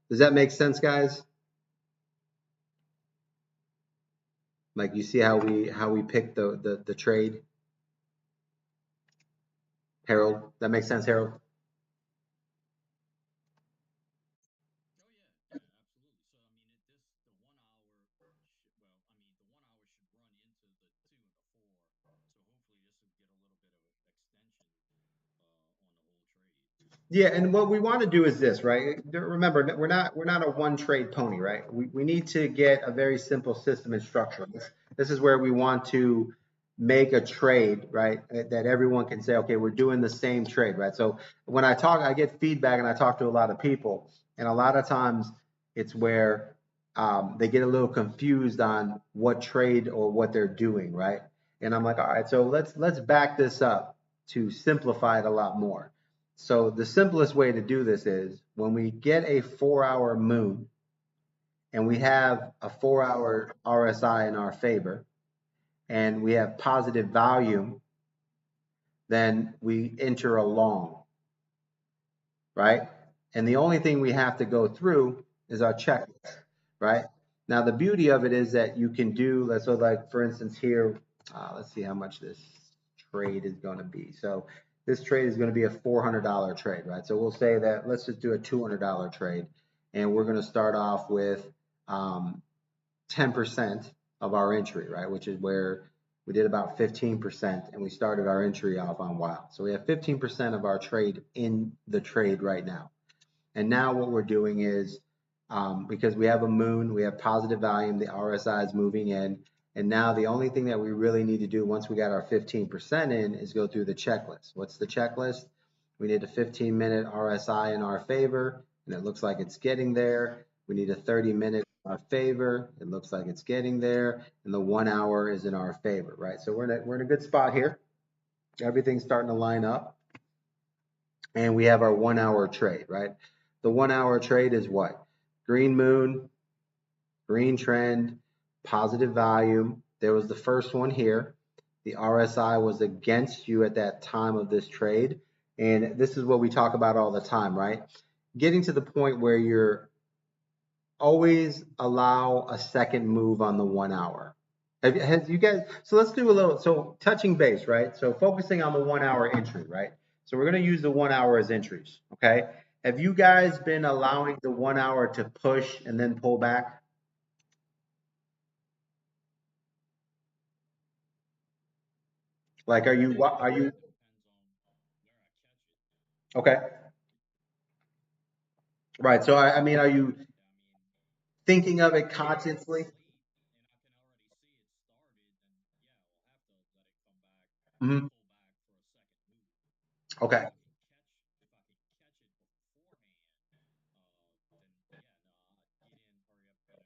does that make sense, guys? Like, you see how we picked the trade, Harold? That makes sense, Harold? Oh yeah, yeah, absolutely. So I mean, the 1 hour, well, I mean, the 1 hour should run into the 2 and the 4. So hopefully this will get a little bit of extension on the whole trade. Yeah, and what we want to do is this, right? Remember, we're not a one trade pony, right? We need to get a very simple system and structure. This is where we want to make a trade, right? That everyone can say, okay, we're doing the same trade, right? So when I talk, I get feedback and I talk to a lot of people, and a lot of times it's where they get a little confused on what trade or what they're doing, right? And I'm like, all right, so let's back this up to simplify it a lot more. So the simplest way to do this is when we get a 4 hour moon and we have a 4 hour RSI in our favor and we have positive volume, then we enter a long, right? And the only thing we have to go through is our checklist, right? Now, the beauty of it is that you can do, so like for instance here, let's see how much this trade is going to be. So this trade is going to be a $400 trade, right? So we'll say that let's just do a $200 trade, and we're going to start off with 10% of our entry, right? Which is where we did about 15%, and we started our entry off on wild. So we have 15% of our trade in the trade right now. And now what we're doing is, because we have a moon, we have positive volume, the RSI is moving in. And now the only thing that we really need to do once we got our 15% in is go through the checklist. What's the checklist? We need a 15-minute RSI in our favor, and it looks like it's getting there. We need a 30-minute in our favor. It looks like it's getting there. And the 1 hour is in our favor, right? So we're in a good spot here. Everything's starting to line up. And we have our 1 hour trade, right? The 1 hour trade is what? Green moon, green trend, positive volume. There was the first one here. The RSI was against you at that time of this trade. And this is what we talk about all the time, right? Getting to the point where you're always allow a second move on the 1 hour. Has you guys, so let's do a little, so touching base, right? So focusing on the 1 hour entry, right? So we're going to use the 1 hour as entries, okay? Have you guys been allowing the 1 hour to push and then pull back? Like, are you, Depends on where I catch it. okay, right. So, I mean, are you I mean, thinking of it if it's consciously? late and I can already see it started, then yeah, we'll have to let it come back, Hmm. pull back for a second move. But Okay. if I can catch it beforehand, then yeah, no, I'd get in, hurry up,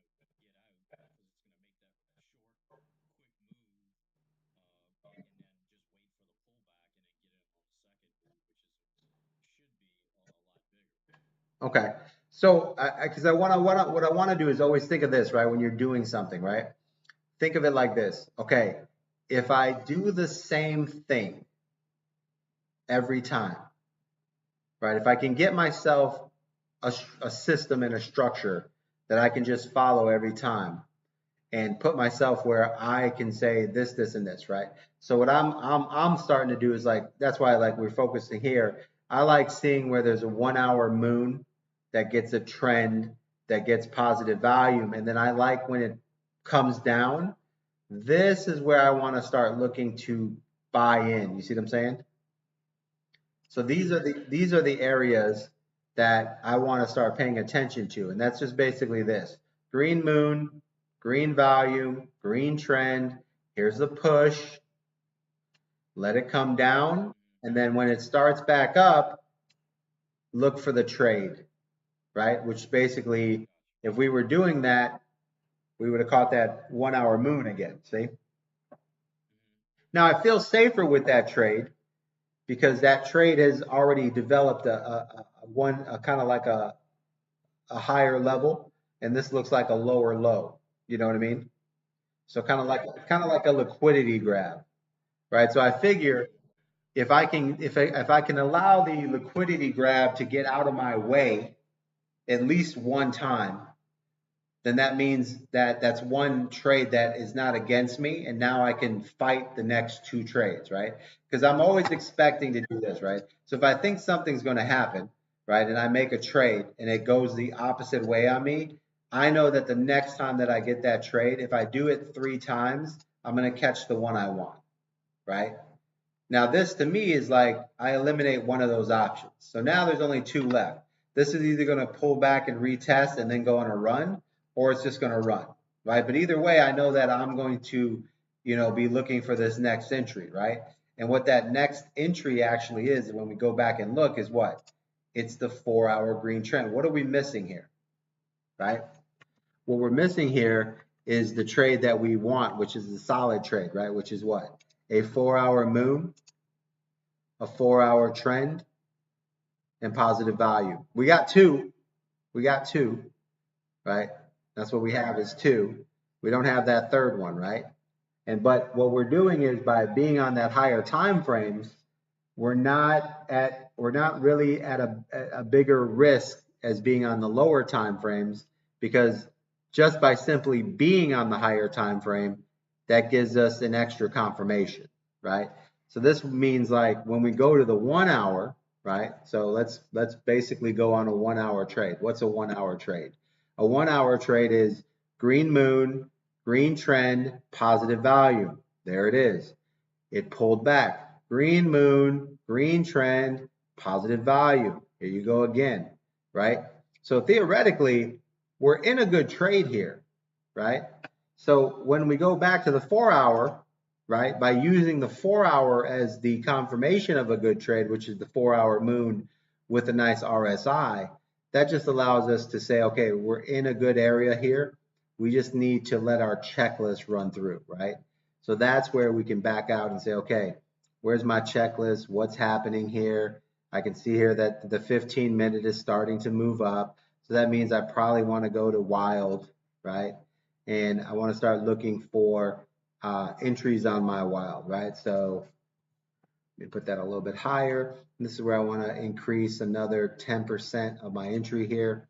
get out because it's gonna make that short, quick move, and then just wait for the pullback and then get in on the second move, which should be a lot bigger. Okay. So, because I want to, what I want to do is always think of this, right? When you're doing something, right? Think of it like this. Okay. If I do the same thing every time, right? If I can get myself a system and a structure that I can just follow every time and put myself where I can say this, this, and this, right? So what I'm starting to do is like, that's why like we're focusing here. I like seeing where there's a 1 hour moon that gets a trend that gets positive volume. And then I like when it comes down. This is where I want to start looking to buy in. You see what I'm saying? So these are the areas that I want to start paying attention to. And that's just basically this. Green moon, green volume, green trend. Here's the push. Let it come down. Mm-hmm. And then when it starts back up, look for the trade, right? Which basically, Gotcha. if we were doing that, we would have caught that 1 hour moon again. See? Mm-hmm. Now I feel safer with that trade because that trade has already developed a kind of like a higher level, and this looks like a lower low. You know what I mean? So kind of like a liquidity grab, right? So I figure if I can allow the liquidity grab to get out of my way at least one time, then that means that that's one trade that is not against me, and now I can fight the next two trades, right? Because I'm always expecting to do this, right? So if I think something's going to happen, right, and I make a trade and it goes the opposite way on me, I know that the next time that I get that trade, if I do it 3 times, I'm going to catch the one I want, right? Now, this to me is like I eliminate one of those options. So now there's only two left. This is either going to pull back and retest and then go on a run, or it's just going to run, right? But either way, I know that I'm going to, be looking for this next entry, right? And what that next entry actually is, when we go back and look, is what? It's the 4 hour green trend. What are we missing here, right? What we're missing here is the trade that we want, which is the solid trade, right? Which is what? A 4 hour moon, a 4 hour trend, and positive value. We got two. We got two, right? That's what we have is two. We don't have that third one, right? And but what we're doing is by being on that higher time frames, we're not really at a bigger risk as being on the lower time frames because just by simply being on the higher time frame, that gives us an extra confirmation, right? So this means like when we go to the 1 hour, right? So let's basically go on a 1 hour trade. What's a 1 hour trade? A 1 hour trade is green moon, green trend, positive volume. There it is. It pulled back. Green moon, green trend, positive value. Here you go again, right? So theoretically, we're in a good trade here, right? So when we go back to the 4 hour, right, by using the 4 hour as the confirmation of a good trade, which is the 4 hour moon with a nice RSI, that just allows us to say, okay, we're in a good area here. We just need to let our checklist run through, right? So that's where we can back out and say, okay, where's my checklist? What's happening here? I can see here that the 15-minute is starting to move up. So that means I probably want to go to wild, right? and I want to start looking for entries on my wild, right? So let me put that a little bit higher. And this is where I want to increase another 10% of my entry here.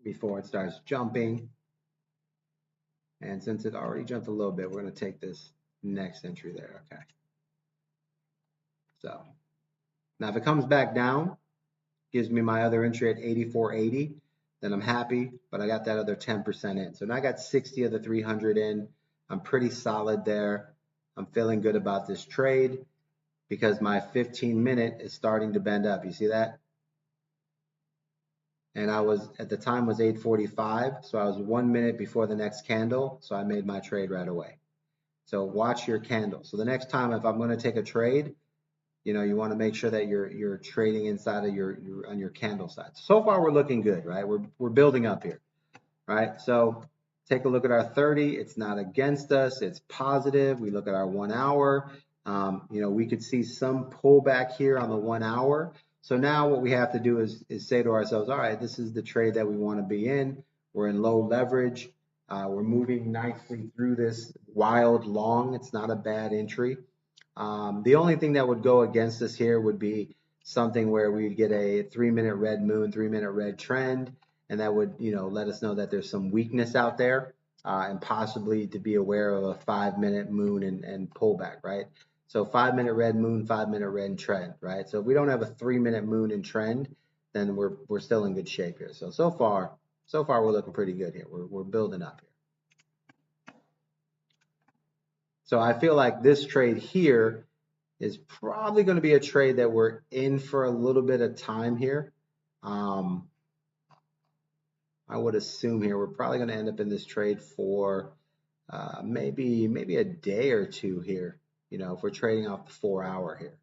Before it starts jumping. And since it already jumped a little bit, we're going to take this next entry there. Okay. So now if it comes back down, gives me my other entry at 84.80, then I'm happy, but I got that other 10% in. So now I got 60 of the 300 in. I'm pretty solid there. I'm feeling good about this trade because my 15-minute is starting to bend up. You see that? And I was, at the time was 8:45, so I was 1 minute before the next candle, so I made my trade right away. So watch your candle. So the next time if I'm going to take a trade, you want to make sure that you're trading inside of your on your candle side. So far we're looking good, right? We're building up here, right? So take a look at our 30. It's not against us. It's positive. We look at our 1 hour. We could see some pullback here on the 1 hour. So now what we have to do is say to ourselves, all right, this is the trade that we want to be in. We're in low leverage. We're moving nicely through this wild long. It's not a bad entry. The only thing that would go against us here would be something where we get a 3-minute red moon, 3-minute red trend, and that would, let us know that there's some weakness out there, and possibly to be aware of a 5-minute moon and pullback, right? So 5-minute red moon, 5-minute red trend, right? So if we don't have a 3-minute moon and trend, then we're still in good shape here. So far we're looking pretty good here. We're building up here. So I feel like this trade here is probably going to be a trade that we're in for a little bit of time here. I would assume here we're probably going to end up in this trade for maybe a day or two here. If we're trading off the 4 hour here.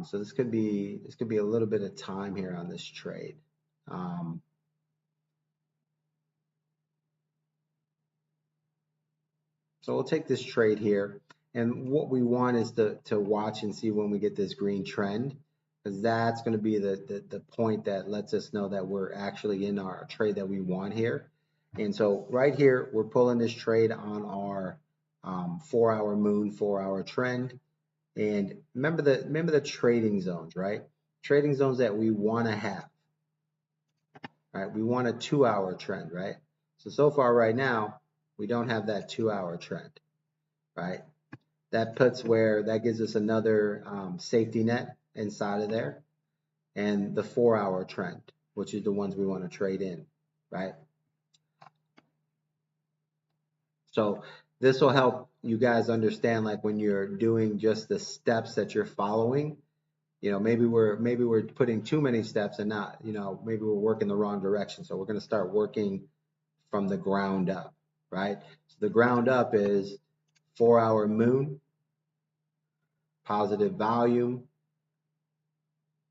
So this could be a little bit of time here on this trade. So we'll take this trade here. And what we want is to watch and see when we get this green trend, because that's going to be the point that lets us know that we're actually in our trade that we want here. And so right here, we're pulling this trade on our 4 hour moon, 4 hour trend. And remember the trading zones, right? Trading zones that we want to have, right? We want a 2 hour trend, right? So far right now, we don't have that 2 hour trend, right? That gives us another safety net inside of there, and the 4 hour trend, which is the ones we want to trade in, right? So this will help you guys understand, like when you're doing just the steps that you're following, maybe we're putting too many steps and not, maybe we're working the wrong direction. So we're going to start working from the ground up, right? So the ground up is 4 hour moon, positive volume,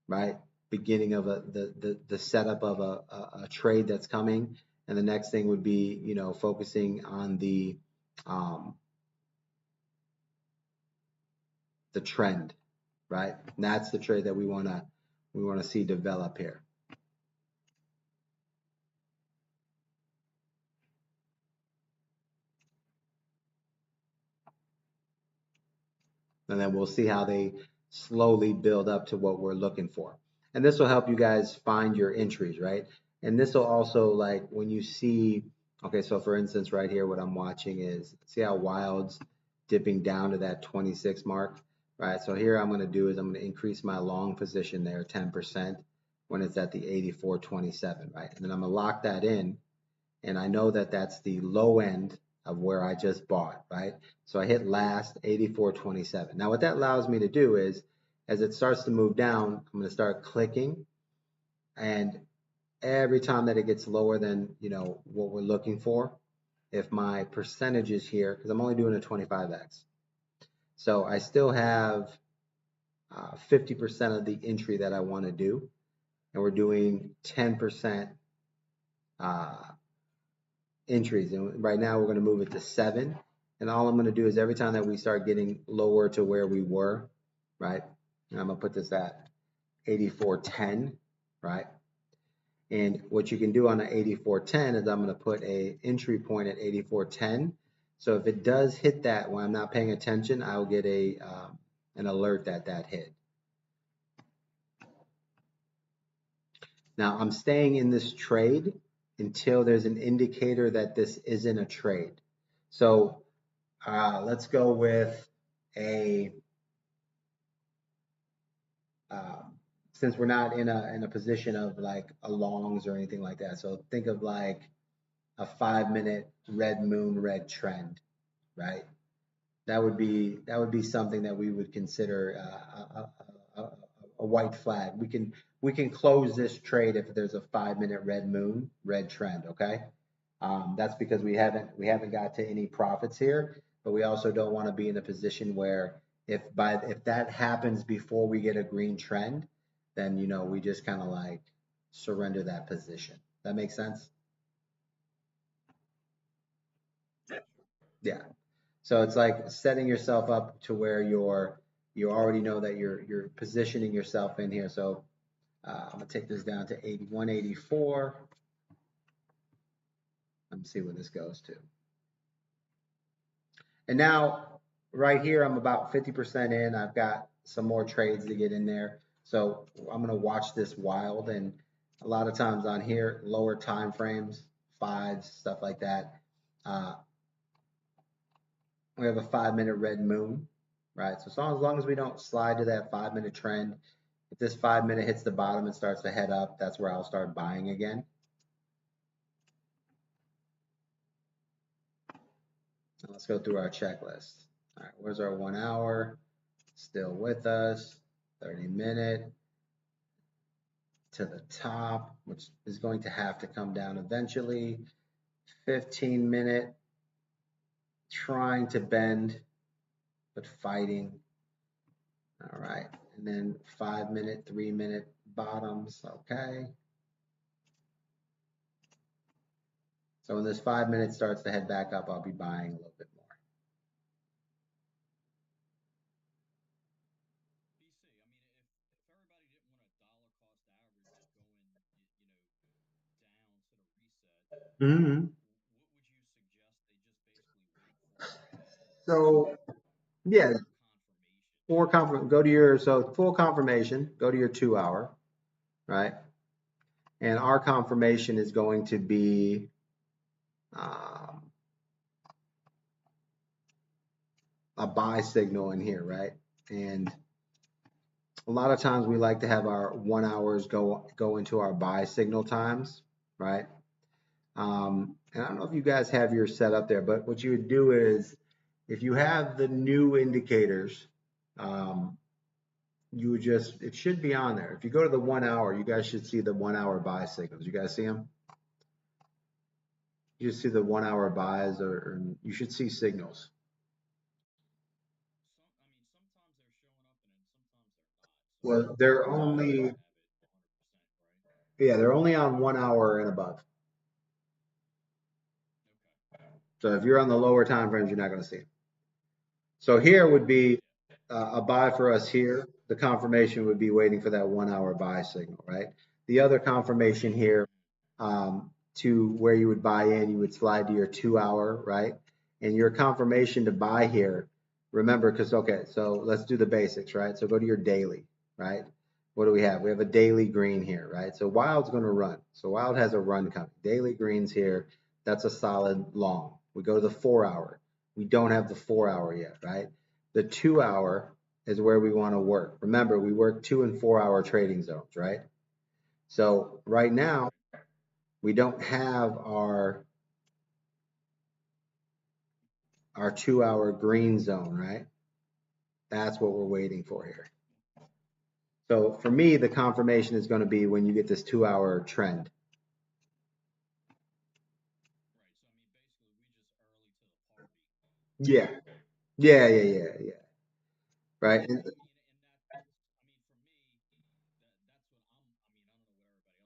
right? Beginning of the setup of a trade that's coming, and the next thing would be focusing on the trend, right? And that's the trade that we want to see develop here. And then we'll see how they slowly build up to what we're looking for. And this will help you guys find your entries, right? And this will also, like when you see, okay, so for instance, right here, what I'm watching is, see how wild's dipping down to that 26 mark, right? So here I'm going to do is I'm going to increase my long position there 10% when it's at the 84.27, right? And then I'm going to lock that in. And I know that that's the low end of where I just bought, right? So I hit last 84.27. Now what that allows me to do is, as it starts to move down, I'm going to start clicking, and every time that it gets lower than what we're looking for, if my percentage is here, because I'm only doing a 25x, so I still have 50% of the entry that I want to do, and we're doing 10% entries, and right now we're going to move it to 7, And all I'm going to do is every time that we start getting lower to where we were, right? And I'm going to put this at 84.10, right? And what you can do on an 84.10 is I'm going to put a entry point at 84.10. So if it does hit that when I'm not paying attention, I'll get a an alert that that hit. Now I'm staying in this trade until there's an indicator that this isn't a trade. So let's go with a um, since we're not in a position of like a longs or anything like that. So think of like a 5 minute red moon red trend, right? That would be something that we would consider a white flag. We can close this trade if there's a 5 minute red moon red trend. Okay, that's because we haven't got to any profits here, but we also don't want to be in a position where if that happens before we get a green trend, then we just kind of like surrender that position. That makes sense? Yeah. So it's like setting yourself up to where you already know that you're positioning yourself in here. So I'm gonna take this down to 8184. Let me see where this goes to. And now right here, I'm about 50% in. I've got some more trades to get in there. So I'm gonna watch this wild. And a lot of times on here, lower time frames, fives, stuff like that. Uh, we have a 5 minute red moon, right? So as long as we don't slide to that 5 minute trend, if this 5 minute hits the bottom and starts to head up, that's where I'll start buying again. And let's go through our checklist. All right, where's our 1 hour? Still with us. 30 minute to the top, which is going to have to come down eventually. 15 minute trying to bend, but fighting. All right, and then 5 minute, 3 minute bottoms. Okay. So when this 5 minutes starts to head back up, I'll be buying a little bit more. BC, I mean, if everybody didn't want a dollar cost average going, down to the reset, Mm-hmm. what would you suggest they just basically wait for So yeah, for confirmation? go to your full confirmation, go to your 2 hour, right? And our confirmation is going to be um, a buy signal in here, right? And a lot of times we like to have our 1 hours go into our buy signal times, right? And I don't know if you guys have your set up there, but what you would do is if you have the new indicators, um, you would just, it should be on there. If you go to the 1 hour, you guys should see the 1 hour buy signals. You guys see them? You just see the 1 hour buys, or you should see signals. I mean, sometimes they're showing up and then sometimes they're not. So I Well, don't they're necessarily only, have it 100%, right? yeah, they're only on 1 hour and above. Okay. So if you're on the lower time frames, you're not going to see them. So here would be Yeah. a buy for us here. The confirmation would be waiting for that 1 hour buy signal, right? The other confirmation here to where you would buy in, you would slide to your 2 hour, right? And your confirmation to buy here, remember, because, okay, so let's do the basics, right? So go to your daily, right? What do we have? We have a daily green here, right? So Wild's going to run. So Wild has a run coming. Daily greens here, that's a solid long. We go to the 4 hour. We don't have the 4 hour yet, right? The 2 hour is where we want to work. Remember, we work 2 and 4 hour trading zones, right? So right now, Right. we don't have our 2 hour green zone, right? That's what we're waiting for here. So for me, the confirmation is going to be when you get this 2 hour trend. Right. So I mean, basically, we just early to the party. Yeah. Yeah, yeah, yeah, yeah. Right. And, I mean, and that's. I mean, for me, that's what I'm.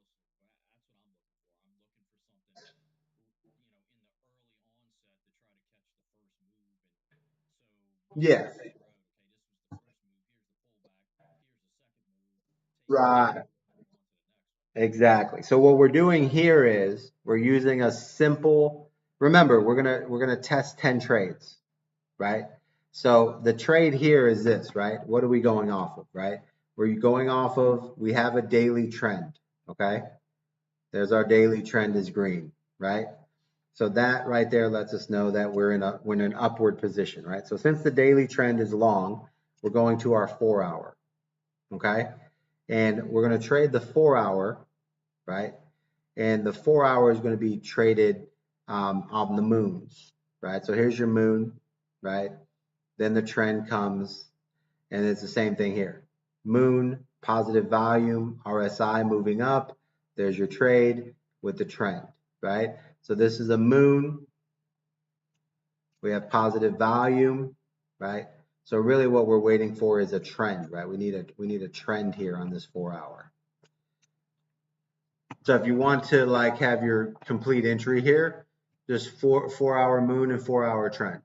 I mean, I don't know what everybody else is, but that's what I'm looking for. I'm looking for something, in the early onset to try to catch the first move Yeah, figure out, okay, this was the first move. Here's the pullback. Here's the second move. Take that right. and move on to the next one. Exactly. So what we're doing here is we're using a simple, remember, we're gonna test 10 trades, right? So the trade here is this, right? What are we going off of, right? We're going off of, we have a daily trend, okay? There's our daily trend is green, right? So that right there lets us know that we're in an upward position, right? So since the daily trend is long, we're going to our 4 hour, okay? And we're going to trade the 4 hour, right? And the 4 hour is going to be traded on the moons, right? So here's your moon, right? Then the trend comes, and it's the same thing here. Moon, positive volume, RSI moving up. There's your trade with the trend, right? So this is a moon. We have positive volume, right? So really what we're waiting for is a trend, right? We need a trend here on this 4 hour. So if you want to like have your complete entry here, just four hour moon and 4 hour trend,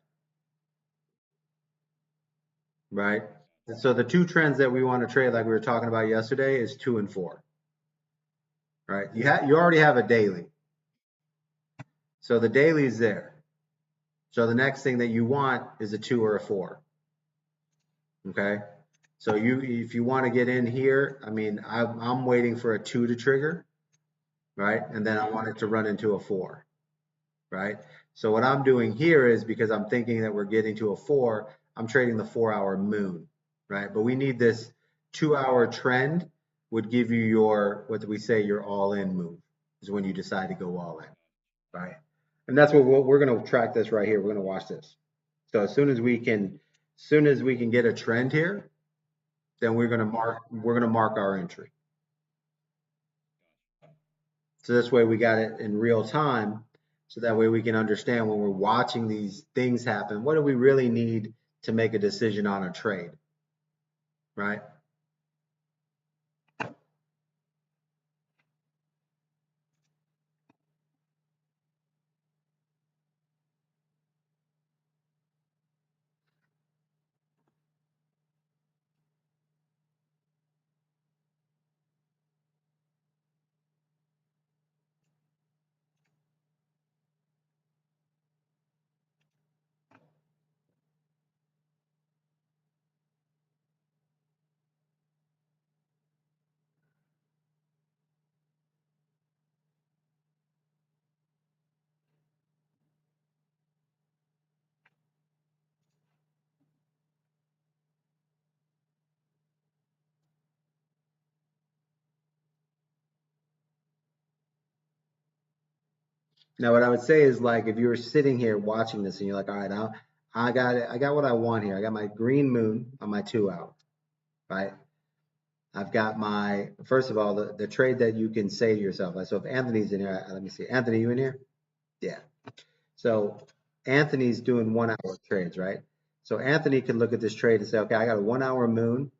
right? And so the two trends that we want to trade, like we were talking about yesterday, is 2 and 4, right? You already have a daily, so the daily is there. So the next thing that you want is a 2 or a 4, okay? So if you want to get in here, I mean, I'm waiting for a 2 to trigger, right? And then I want it to run into a 4. Right? So what I'm doing here is because I'm thinking that we're getting to a 4, I'm trading the 4 hour moon, right? But we need this 2 hour trend would give you your, what do we say, your all in move is when you decide to go all in, right? And that's what we're going to track this right here. We're going to watch this. So as soon as we can get a trend here, then we're going to mark our entry. So this way we got it in real time. So that way we can understand when we're watching these things happen, what do we really need to make a decision on a trade, right? Now, what I would say is like if you were sitting here watching this and you're like, all right, I got it, I got what I want here. I got my green moon on my 2 hour, right? I've got my first of all the trade that you can say to yourself. Like, so if Anthony's in here, let me see. Anthony, you in here? Yeah. So Anthony's doing 1 hour trades, right? So Anthony can look at this trade and say, okay, I got a 1 hour moon,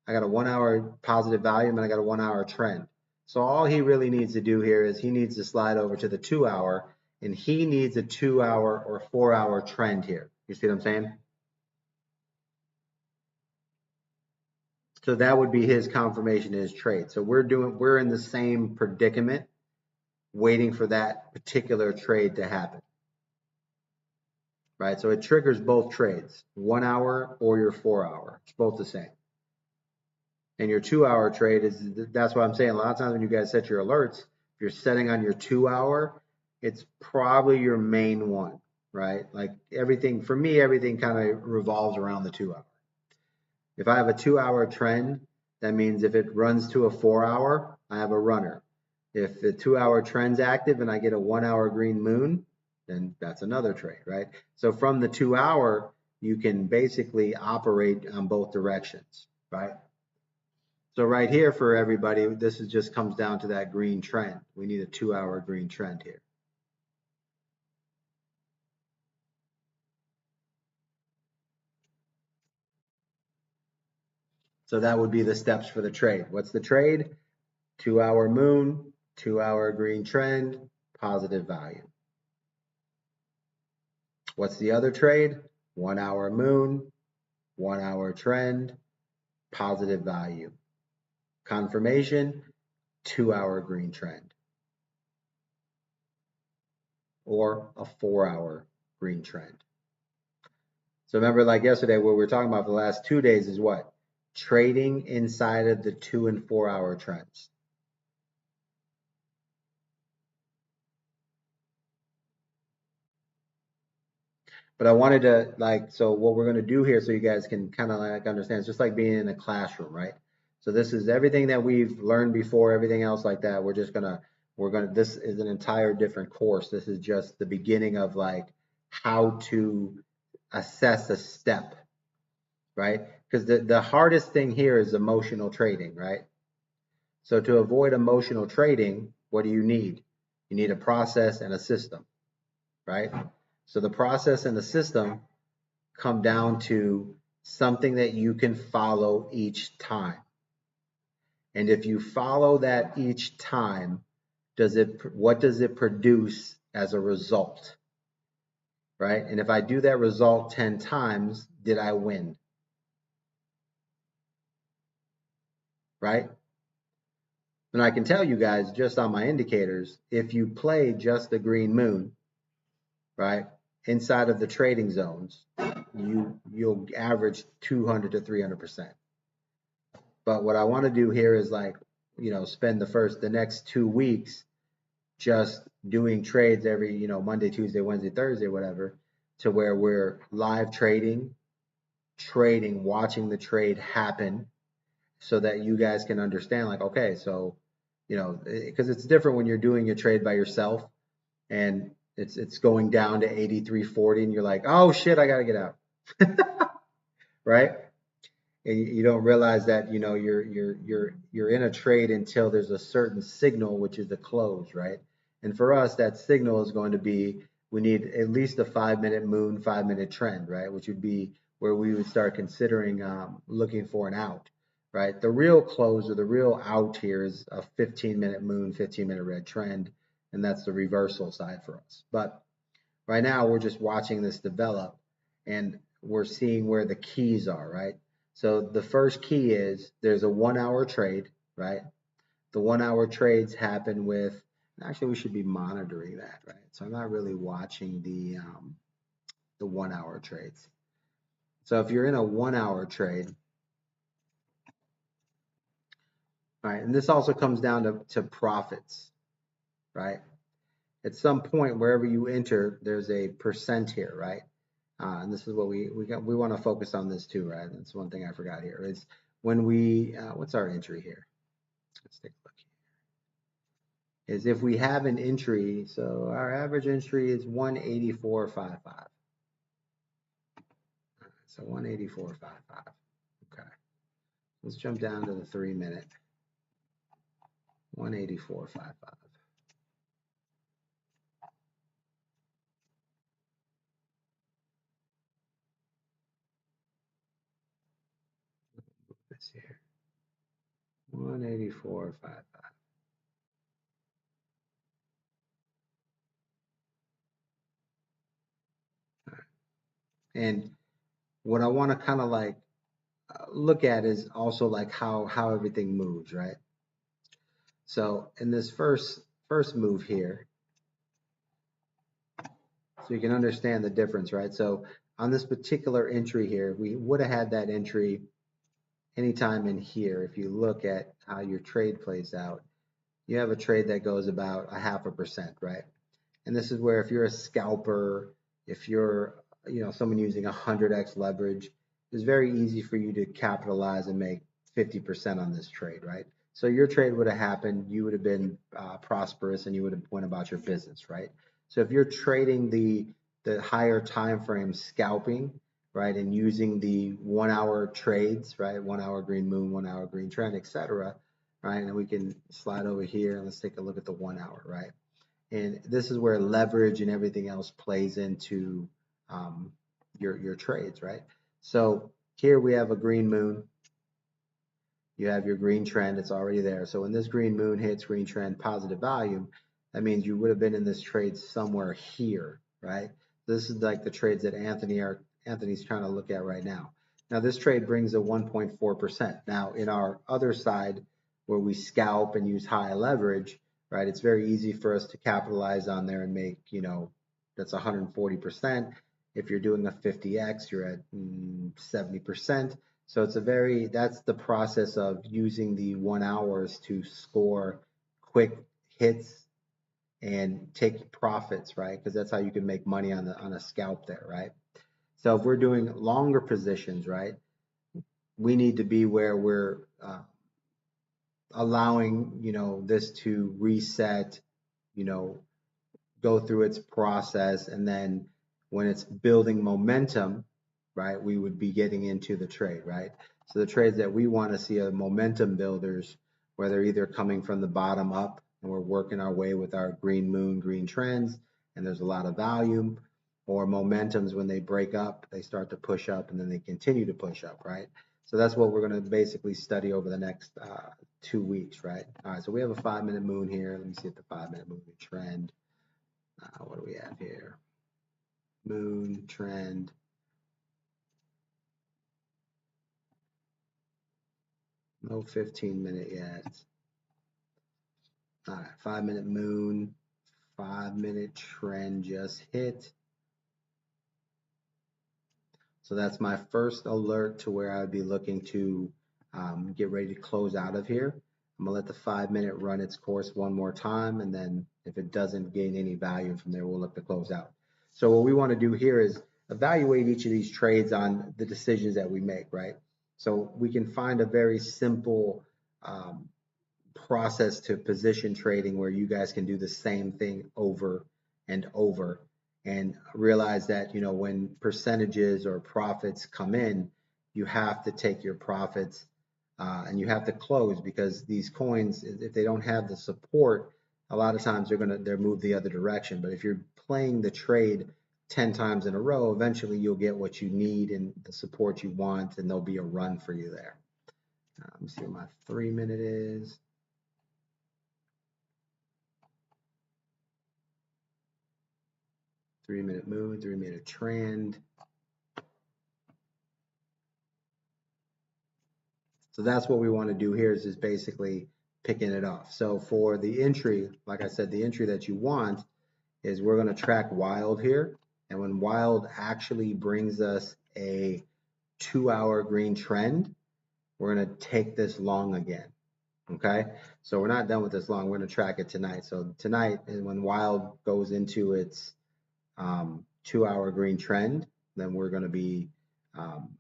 I got a 1 hour positive volume, and I got a 1 hour trend. So all he really needs to do here is he needs to slide over to the 2 hour, and he needs a 2 hour or 4 hour trend here. You see what I'm saying? So that would be his confirmation in his trade. So we're in the same predicament, waiting for that particular trade to happen, right? So it triggers both trades, 1 hour or your 4 hour. It's both the same. And your 2 hour trade is, that's what I'm saying. A lot of times when you guys set your alerts, if you're setting on your 2 hour, it's probably your main one, right? Like everything, for me, everything kind of revolves around the 2 hour. If I have a 2 hour trend, that means if it runs to a 4 hour, I have a runner. If the 2 hour trend's active and I get a 1 hour green moon, then that's another trade, right? So from the 2 hour, you can basically operate on both directions, right? So right here for everybody, this is just comes down to that green trend. We need a 2 hour green trend here. So that would be the steps for the trade. What's the trade? 2 hour moon, 2 hour green trend, positive volume. What's the other trade? 1 hour moon, 1 hour trend, positive value. Confirmation, 2 hour green trend, or a 4 hour green trend. So remember, like yesterday, what we were talking about for the last 2 days is what? Trading inside of the 2 and 4 hour trends. But I wanted to like, so what we're going to do here so you guys can kind of like understand, it's just like being in a classroom, right? So this is everything that we've learned before, everything else like that. This is an entire different course. This is just the beginning of like how to assess a step, right? Because the hardest thing here is emotional trading, right? So to avoid emotional trading, what do you need? You need a process and a system, right? So the process and the system come down to something that you can follow each time. And if you follow that each time, what does it produce as a result? Right? And if I do that result 10 times, did I win? Right? And I can tell you guys just on my indicators, if you play just the green moon, right, inside of the trading zones, you'll average 200 to 300%. But what I want to do here is like, spend the next 2 weeks just doing trades every, Monday, Tuesday, Wednesday, Thursday, whatever, to where we're live trading, watching the trade happen so that you guys can understand like, okay, so, because it's different when you're doing a trade by yourself and it's going down to 83.40 and you're like, oh shit, I got to get out. Right? And you don't realize that you're in a trade until there's a certain signal, which is the close, right? And for us, that signal is going to be we need at least a 5 minute moon, 5 minute trend, right? Which would be where we would start considering looking for an out, right? The real close or the real out here is a 15-minute moon, 15-minute red trend, and that's the reversal side for us. But right now, we're just watching this develop and we're seeing where the keys are, right? So the first key is there's a 1 hour trade, right? The 1 hour trades happen with, actually, we should be monitoring that, right? So I'm not really watching the 1 hour trades. So if you're in a 1 hour trade, right, and this also comes down to profits, right? At some point, wherever you enter, there's a percent here, right? And this is what we want to focus on this too, right? That's one thing I forgot here is when what's our entry here? Let's take a look here. Is if we have an entry, so our average entry is 184.55. So 184.55. Okay. Let's jump down to the 3 minute. 184.55. This here. 184.55. And what I want to kind of like look at is also like how everything moves, right? So in this first move here, so you can understand the difference, right? So on this particular entry here, we would have had that entry anytime in here. If you look at how your trade plays out, you have a trade that goes about a 0.5%, right? And this is where if you're a scalper, if you're someone using 100x leverage, it's very easy for you to capitalize and make 50% on this trade, right? So your trade would have happened, you would have been prosperous, and you would have went about your business, right? So if you're trading the higher time frame scalping, right, and using the 1 hour trades, right, 1 hour green moon, 1 hour green trend, etc., right, and we can slide over here and let's take a look at the 1 hour, right? And this is where leverage and everything else plays into your trades, right? So here we have a green moon. You have your green trend. It's already there. So when this green moon hits green trend positive volume, that means you would have been in this trade somewhere here, right? This is like the trades that Anthony's trying to look at right now. Now this trade brings a 1.4%. Now in our other side where we scalp and use high leverage, right, it's very easy for us to capitalize on there and make, that's 140%. If you're doing a 50x, you're at 70%. So that's the process of using the 1 hours to score quick hits and take profits, right? Because that's how you can make money on a scalp there, right? So if we're doing longer positions, right, we need to be where we're allowing, this to reset, you know, go through its process, and then when it's building momentum, right, we would be getting into the trade, right? So the trades that we want to see are momentum builders, where they're either coming from the bottom up and we're working our way with our green moon, green trends, and there's a lot of volume, or momentums when they break up, they start to push up and then they continue to push up, right? So that's what we're going to basically study over the next 2 weeks, right? All right, so we have a 5 minute moon here. Let me see if the 5 minute moving trend. What do we have here? Moon trend. No 15 minute yet. All right, 5 minute moon. 5 minute trend just hit. So that's my first alert to where I would be looking to get ready to close out of here. I'm gonna let the 5 minute run its course one more time, and then if it doesn't gain any value from there, we'll look to close out. So what we want to do here is evaluate each of these trades on the decisions that we make, right? So we can find a very simple um, process to position trading where you guys can do the same thing over and over and realize that when percentages or profits come in, you have to take your profits and you have to close, because these coins, if they don't have the support, a lot of times they're move the other direction. But if you're playing the trade 10 times in a row, eventually you'll get what you need and the support you want, and there'll be a run for you there. Let me see what my 3 minute is. 3 minute moon, 3 minute trend. So that's what we want to do here is just basically picking it off. So for the entry, like I said, the entry that you want is we're going to track wild here. And when wild actually brings us a 2 hour green trend, we're going to take this long again. Okay. So we're not done with this long. We're going to track it tonight. So tonight, when wild goes into its 2 hour green trend, then we're going to be, um,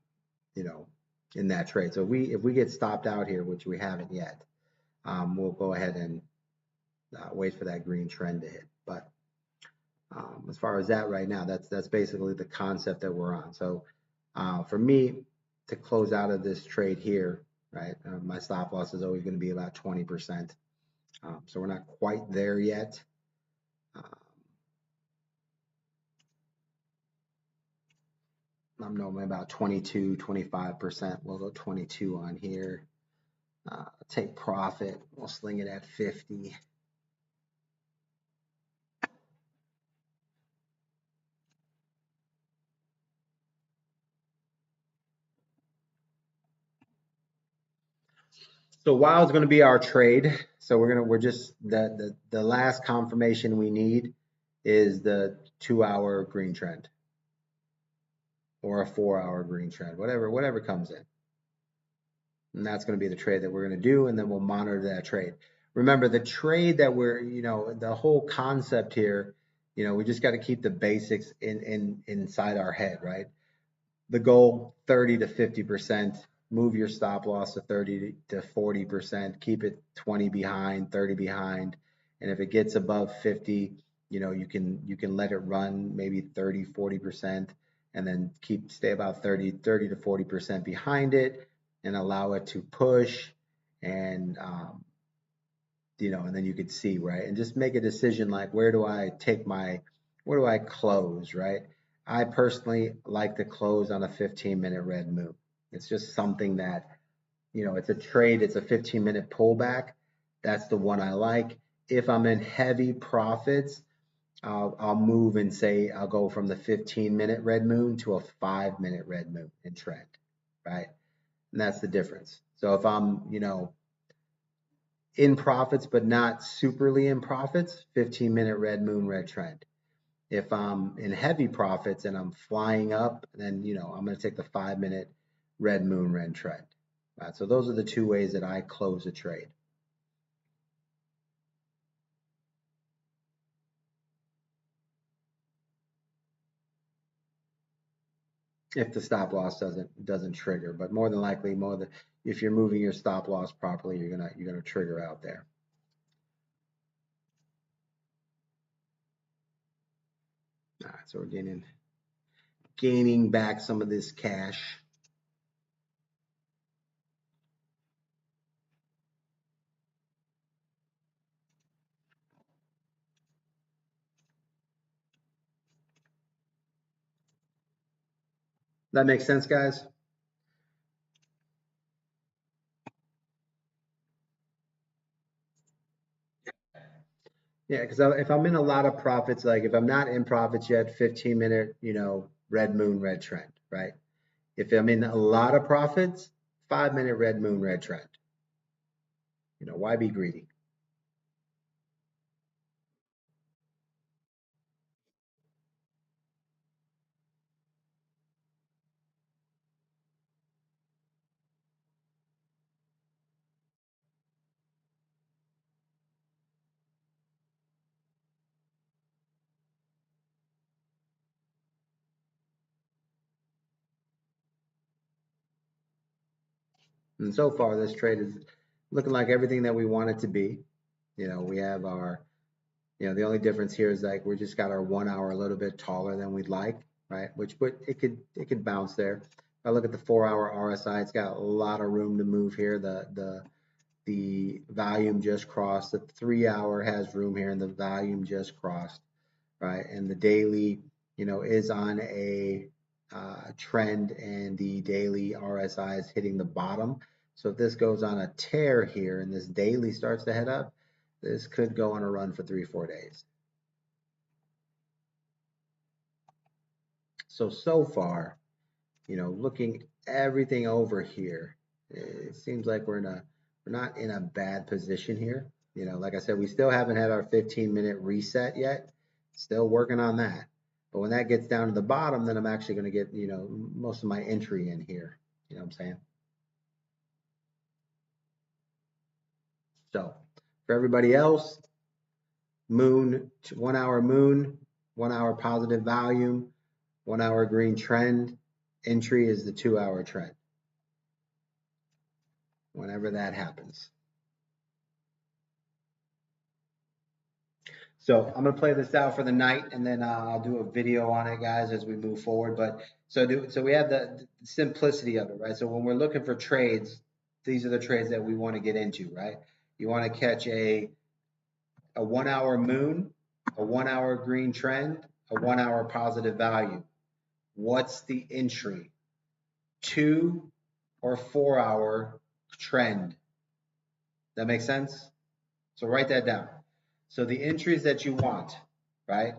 you know, in that trade. So if we get stopped out here, which we haven't yet, we'll go ahead and wait for that green trend to hit. But as far as that right now, that's basically the concept that we're on. So for me to close out of this trade here, right, my stop loss is always going to be about 20%. So we're not quite there yet. I'm normally about 22, 25%. We'll go 22 on here. Take profit. We'll sling it at 50. So wild's going to be our trade. So we're just the last confirmation we need is the 2 hour green trend or a 4 hour green trend, whatever comes in. And that's going to be the trade that we're going to do, and then we'll monitor that trade. Remember, the trade that the whole concept here, we just got to keep the basics inside our head, right? The goal 30 to 50%, move your stop loss to 30 to 40%, keep it 20 behind, 30 behind. And if it gets above 50, you can let it run maybe 30, 40%, and then stay about 30 to 40% behind it and allow it to push, and and then you could see, right, and just make a decision like, where do I close, right? I personally like to close on a 15-minute red move. It's just something that, it's a trade, it's a 15-minute pullback. That's the one I like. If I'm in heavy profits, I'll move and say I'll go from the 15-minute red moon to a 5-minute red moon in trend. right? And that's the difference. So if I'm, you know, in profits but not superly in profits, 15-minute red moon, red trend. If I'm in heavy profits and I'm flying up, then you know I'm going to take the 5-minute red moon, red trend. Right. So those are the two ways that I close a trade. If the stop loss doesn't trigger, but more than likely, if you're moving your stop loss properly, you're gonna trigger out there. All right, so we're gaining back some of this cash. That makes sense, guys? Yeah, because if I'm in a lot of profits, like if I'm not in profits yet, 15-minute, you know, red moon, red trend, right? If I'm in a lot of profits, 5-minute red moon, red trend. You know, why be greedy? And so far, this trade is looking like everything that we want it to be. You know, we have our, you know, the only difference here is like we just got our 1 hour a little bit taller than we'd like, right? But it could bounce there. If I look at the 4-hour RSI, it's got a lot of room to move here. The volume just crossed. The 3-hour has room here, and the volume just crossed, right? And the daily, you know, is on a trend, and the daily RSI is hitting the bottom. So if this goes on a tear here and this daily starts to head up, this could go on a run for 3-4 days. So far, you know, looking everything over here, it seems like we're not in a bad position here. You know, like I said, we still haven't had our 15-minute reset yet. Still working on that. But when that gets down to the bottom, then I'm actually going to get, you know, most of my entry in here. You know what I'm saying? So for everybody else, moon, 1 hour moon, 1 hour positive volume, 1 hour green trend. Entry is the 2-hour trend. Whenever that happens. So I'm gonna play this out for the night, and then I'll do a video on it, guys, as we move forward. But so we have the simplicity of it, right? So when we're looking for trades, these are the trades that we want to get into, right? You want to catch a 1 hour moon, a 1 hour green trend, a 1 hour positive value. What's the entry? 2 or 4 hour trend. That makes sense? So write that down. So the entries that you want, right,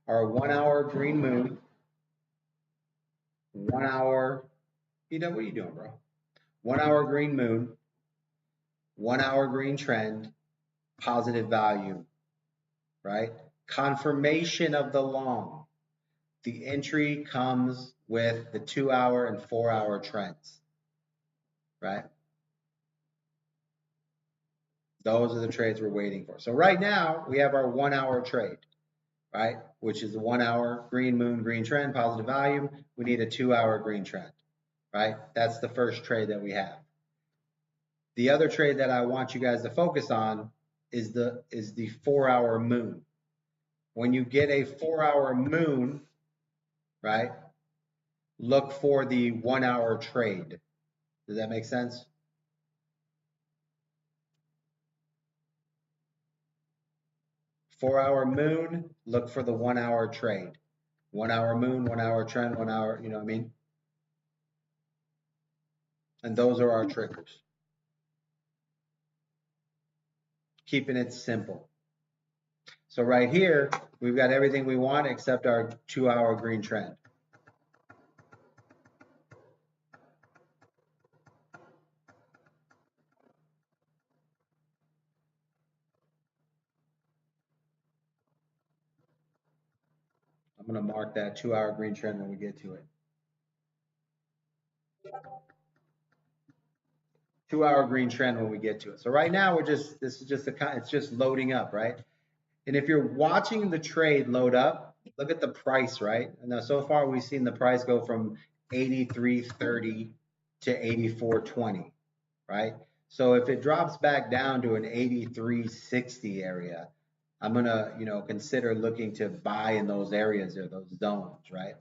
are a 1 hour green moon, 1 hour, you know, what are you doing, bro? 1 hour green moon, 1 hour green trend, positive value, right? Confirmation of the long. The entry comes with the 2 hour and 4 hour trends, right? Those are the trades we're waiting for. So right now we have our 1 hour trade, right? Which is the 1 hour green moon, green trend, positive volume. We need a 2 hour green trend, right? That's the first trade that we have. The other trade that I want you guys to focus on is the 4 hour moon. When you get a 4 hour moon, right? Look for the 1 hour trade. Does that make sense? Four-hour moon, look for the 1 hour trade. 1 hour moon, 1 hour trend, 1 hour, you know what I mean? And those are our triggers. Keeping it simple. So right here, we've got everything we want except our 2 hour green trend. I'm going to mark that 2 hour green trend when we get to it. 2 hour green trend when we get to it. So right now this is just it's just loading up, right? And if you're watching the trade load up, look at the price, right? And now so far we've seen the price go from 83.30 to 84.20, right? So if it drops back down to an 83.60 area, I'm gonna, consider looking to buy in those areas or those zones, right?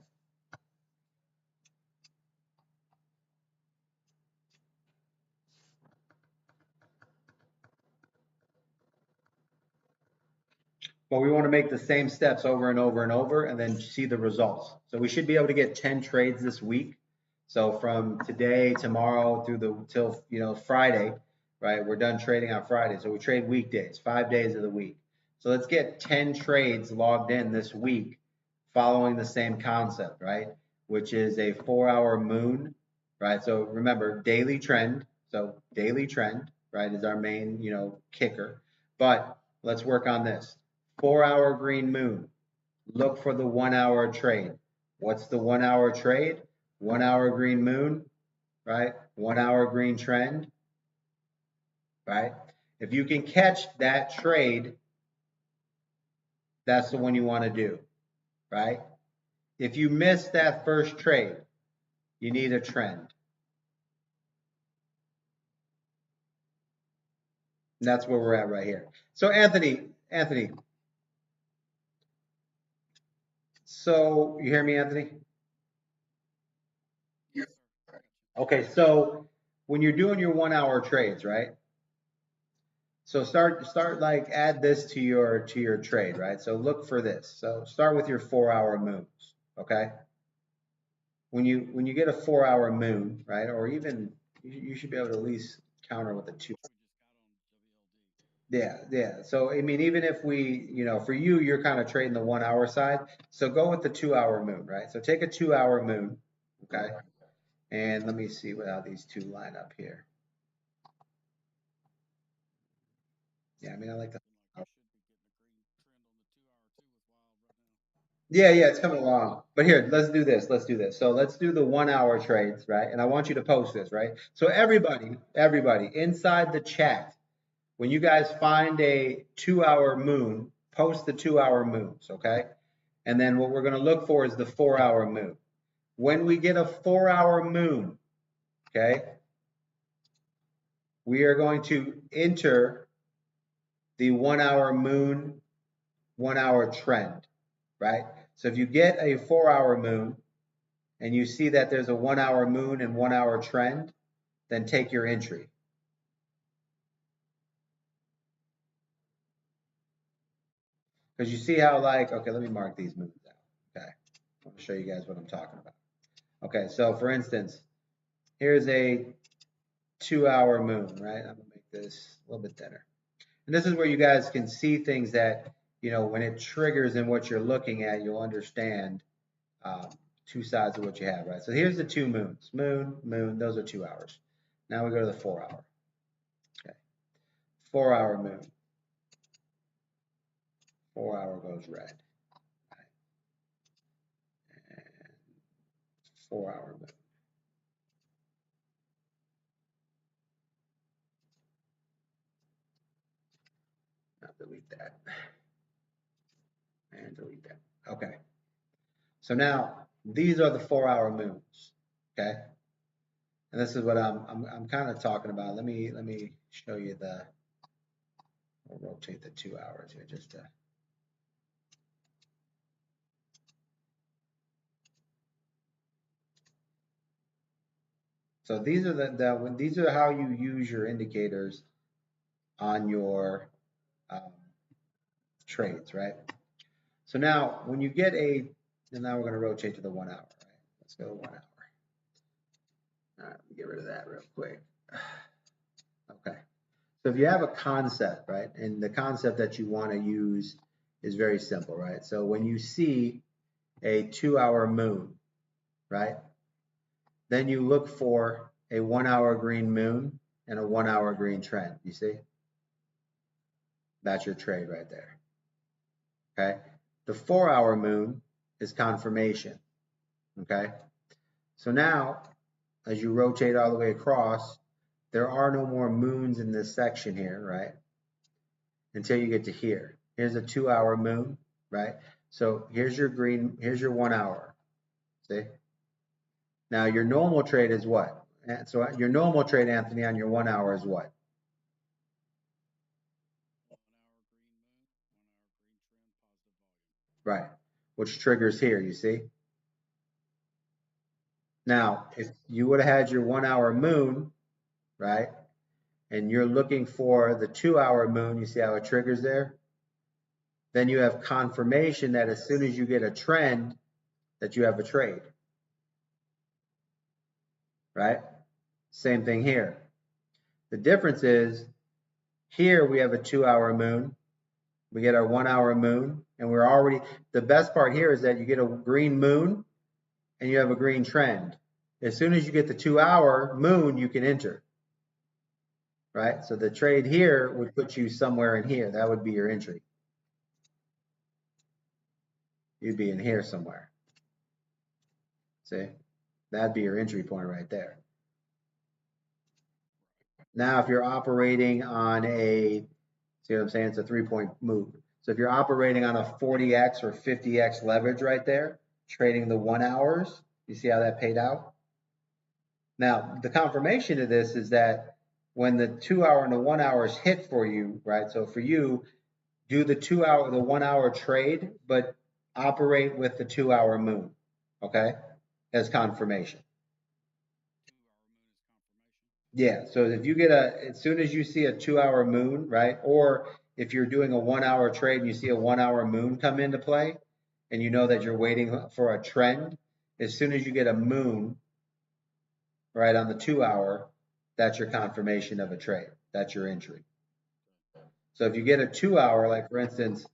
But we want to make the same steps over and over and over and then see the results. So we should be able to get 10 trades this week. So from today, tomorrow through till Friday, right? We're done trading on Friday. So we trade weekdays, 5 days of the week. So let's get 10 trades logged in this week following the same concept, right? Which is a 4 hour moon, right? So remember, daily trend. So daily trend, right, is our main, kicker. But let's work on this. 4 hour green moon. Look for the 1 hour trade. What's the 1 hour trade? 1 hour green moon, right? 1 hour green trend, right? If you can catch that trade, that's the one you want to do, right? If you miss that first trade, you need a trend. And that's where we're at right here. So Anthony, so you hear me, Anthony? Yes, sir. I got you. Okay, so when you're doing your 1 hour trades, right? So start like add this to your trade, right? So look for this. So start with your 4 hour moons, okay? When you get a 4 hour moon, right? Or even you should be able to at least counter with a two. We just got on WLD. Yeah, yeah. So I mean, even if we, for you, you're kind of trading the 1 hour side. So go with the 2 hour moon, right? So take a 2 hour moon, okay? And let me see how these two line up here. Yeah, I mean, I like the. Looking like we should be getting a green trend on the 2 hour too with Wild right now. Yeah, yeah, it's coming along. But here, let's do this. Let's do this. So let's do the 1 hour trades, right? And I want you to post this, right? So everybody inside the chat, when you guys find a 2 hour moon, post the 2 hour moons, okay? And then what we're going to look for is the 4 hour moon. When we get a 4 hour moon, okay, we are going to enter the 1 hour moon, 1 hour trend, right? So if you get a 4 hour moon, and you see that there's a 1 hour moon and 1 hour trend, then take your entry. Because you see how okay, let me mark these moons out. Okay, I want to show you guys what I'm talking about. Okay, so for instance, here's a 2 hour moon, right? I'm gonna make this a little bit thinner. And this is where you guys can see things that, when it triggers in what you're looking at, you'll understand um, two sides of what you have, right? So here's the two moons, moon, moon, those are 2 hours. Now we go to the 4 hour. Okay, 4 hour moon. 4 hour goes red. And 4 hour moon. I'll delete that and delete that. Okay. So now these are the 4 hour moons. Okay. And this is what I'm kind of talking about. Let me show you we'll rotate the 2 hours here just to. So these are these are how you use your indicators on your um, trades, right? So now when you get and now we're going to rotate to the 1 hour, right? Let's go to 1 hour. All right, let me get rid of that real quick. Okay. So if you have a concept, right, and the concept that you want to use is very simple, right? So when you see a 2 hour moon, right, then you look for a 1 hour green moon and a 1 hour green trend. You see? That's your trade right there. Okay. The 4 hour moon is confirmation. Okay. So now, as you rotate all the way across, there are no more moons in this section here, right? Until you get to here. Here's a 2-hour moon, right? So here's your green, here's your 1 hour. See? Now your normal trade is what? So your normal trade, Anthony, on your 1 hour is what? 1 hour green moon, 1 hour green trend, positive volume. Right. Which triggers here, you see? Now, if you would have had your 1 hour moon, right? And you're looking for the 2 hour moon, you see how it triggers there? Then you have confirmation that as soon as you get a trend, that you have a trade, right? Same thing here. The difference is here we have a 2 hour moon, we get our 1 hour moon, and we're already, the best part here is that you get a green moon and you have a green trend. As soon as you get the 2 hour moon, you can enter, right? So the trade here would put you somewhere in here. That would be your entry. You'd be in here somewhere. See? That'd be your entry point right there. Now, if you're operating on a, see what I'm saying? It's a 3-point move. So if you're operating on a 40x or 50x leverage right there, trading the 1 hours, you see how that paid out? Now, the confirmation of this is that when the 2 hour and the 1 hours hit for you, right? So for you, do the 2 hour, the 1 hour trade, but operate with the 2 hour moon, okay? As confirmation. 2 hour moon is confirmation. Yeah, so if you get as soon as you see a 2 hour moon, right? Or if you're doing a 1 hour trade and you see a 1 hour moon come into play and you know that you're waiting for a trend, as soon as you get a moon, right, on the 2 hour, that's your confirmation of a trade. That's your entry. So if you get a 2 hour, like for instance,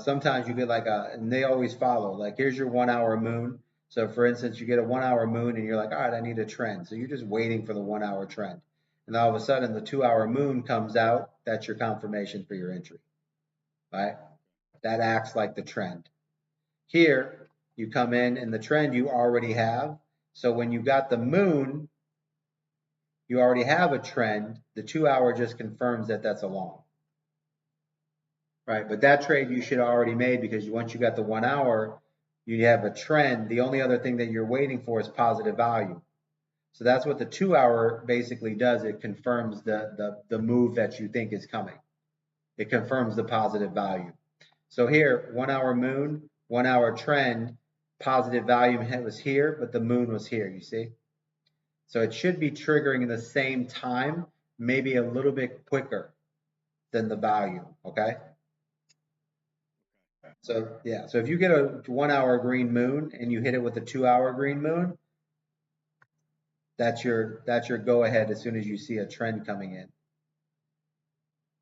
sometimes you get like and they always follow, like here's your 1 hour moon. So for instance, you get a 1 hour moon and you're like, all right, I need a trend. So you're just waiting for the 1 hour trend. And all of a sudden the 2 hour moon comes out. That's your confirmation for your entry, right? That acts like the trend. Here, you come in and the trend you already have. So when you got the moon, you already have a trend. The 2 hour just confirms that that's a long. Right, but that trade you should have already made because once you got the 1 hour, you have a trend. The only other thing that you're waiting for is positive value. So that's what the 2 hour basically does. It confirms the move that you think is coming. It confirms the positive value. So here, 1 hour moon, 1 hour trend, positive value was here, but the moon was here, you see? So it should be triggering in the same time, maybe a little bit quicker than the value, okay? So yeah, so if you get a 1 hour green moon and you hit it with a 2 hour green moon, that's your go ahead as soon as you see a trend coming in.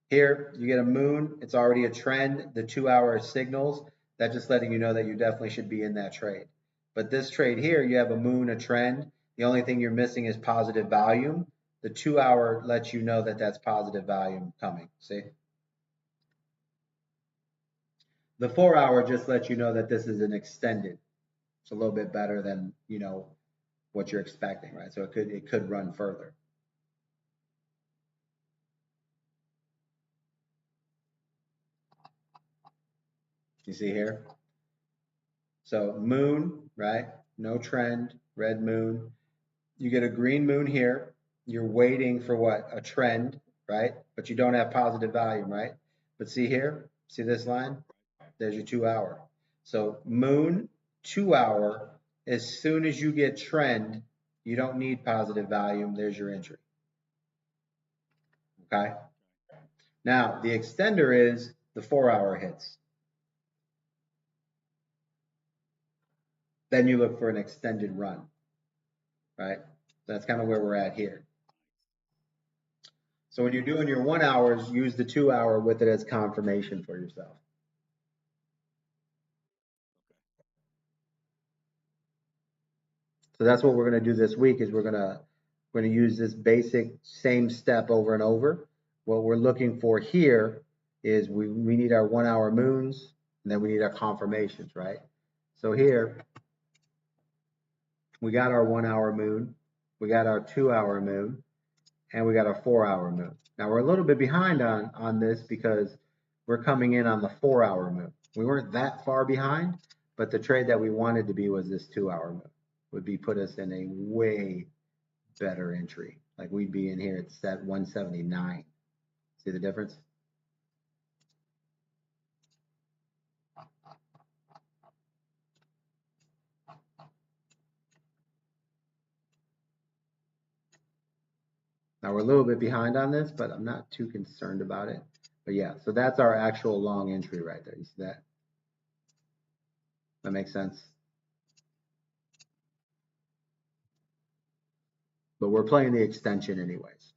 Here you get a moon, it's already a trend. The 2 hour signals, that's just letting you know that you definitely should be in that trade. But this trade here, you have a moon, a trend. The only thing you're missing is positive volume. The 2 hour lets you know that that's positive volume coming. See? The 4 hour just lets you know that this is an extended. It's a little bit better than, what you're expecting, right? So it could run further. You see here? So moon, right? No trend, red moon. You get a green moon here. You're waiting for what? A trend, right? But you don't have positive volume, right? But see here? See this line? There's your 2 hour. So moon, 2 hour. As soon as you get trend, you don't need positive volume. There's your entry. Okay? Now, the extender is the 4 hour hits. Then you look for an extended run, right? That's kind of where we're at here. So when you're doing your 1 hours, use the 2 hour with it as confirmation for yourself. So that's what we're going to do this week is we're going to use this basic same step over and over. What we're looking for here is we need our 1 hour moons and then we need our confirmations, right? So here we got our 1 hour moon, we got our 2 hour moon, and we got our 4 hour moon. Now we're a little bit behind on this because we're coming in on the 4 hour moon. We weren't that far behind, but the trade that we wanted to be was this 2 hour moon. Would be put us in a way better entry. Like we'd be in here at set 179. See the difference? Now we're a little bit behind on this, but I'm not too concerned about it. But yeah, so that's our actual long entry right there. You see that? That makes sense. But we're playing the extension anyways.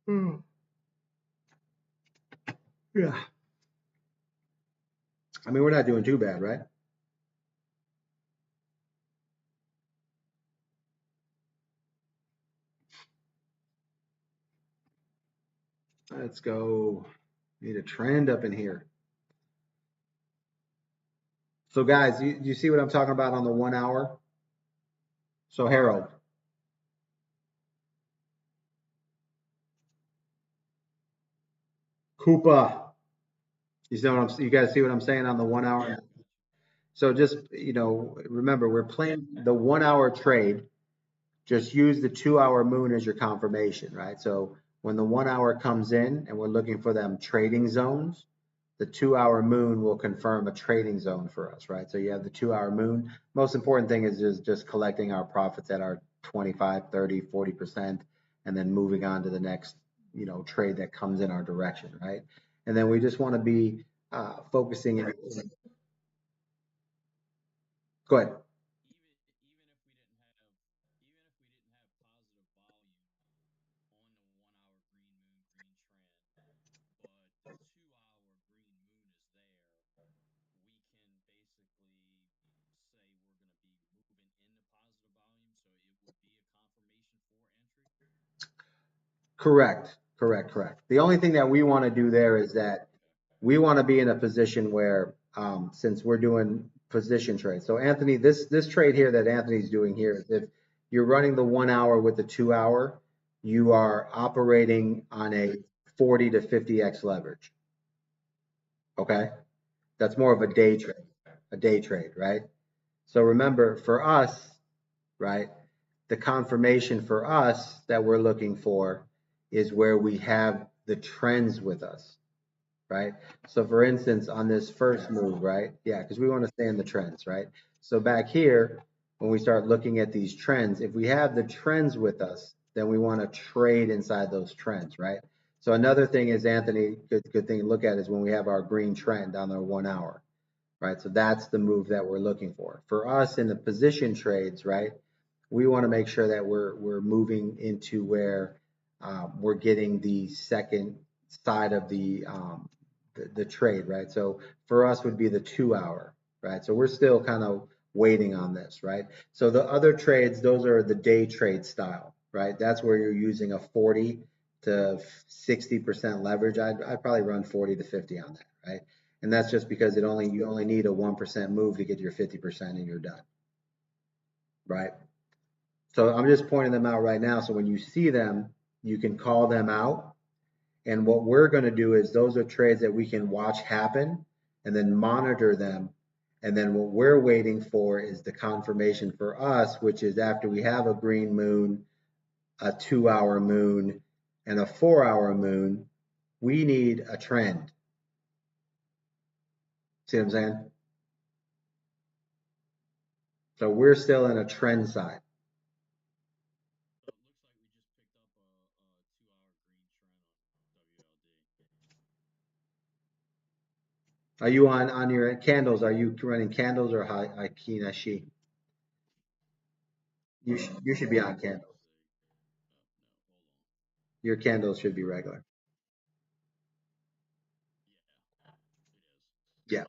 Hmm. Yeah. I mean, we're not doing too bad, right? Let's go. Need a trend up in here. So guys, you see what I'm talking about on the 1 hour? So Harold, Koopa. You guys see what I'm saying on the 1 hour? So just, remember we're playing the 1 hour trade. Just use the 2 hour moon as your confirmation, right? So when the 1 hour comes in and we're looking for them trading zones, the 2 hour moon will confirm a trading zone for us, right? So you have the 2 hour moon. Most important thing is just collecting our profits at our 25, 30, 40%, and then moving on to the next, trade that comes in our direction, right? And then we just want to be focusing in. Go ahead. Correct, correct, correct. The only thing that we want to do there is that we want to be in a position where, since we're doing position trades. So Anthony, this trade here that Anthony's doing here is if you're running the 1 hour with the 2 hour, you are operating on a 40 to 50x leverage. Okay, that's more of a day trade, right? So remember, for us, right, the confirmation for us that we're looking for is where we have the trends with us, right? So for instance, on this first move, right? Yeah, because we want to stay in the trends, right? So back here, when we start looking at these trends, if we have the trends with us, then we want to trade inside those trends, right? So another thing is, Anthony, good thing to look at is when we have our green trend on the 1 hour, right? So that's the move that we're looking for. For us in the position trades, right? We want to make sure that we're moving into where we're getting the second side of the trade, right? So for us would be the 2 hour, right? So we're still kind of waiting on this, right? So the other trades, those are the day trade style, right? That's where you're using a 40 to 60% leverage. I'd probably run 40 to 50 on that, right? And that's just because you only need a 1% move to get your 50% and you're done, right? So I'm just pointing them out right now. So when you see them, you can call them out. And what we're going to do is those are trades that we can watch happen and then monitor them. And then what we're waiting for is the confirmation for us, which is after we have a green moon, a 2 hour moon, and a 4 hour moon, we need a trend. See what I'm saying? So we're still in a trend side. Are you on your candles? Are you running candles or Hikinashi? You should be on candles. Your candles should be regular. Yeah. was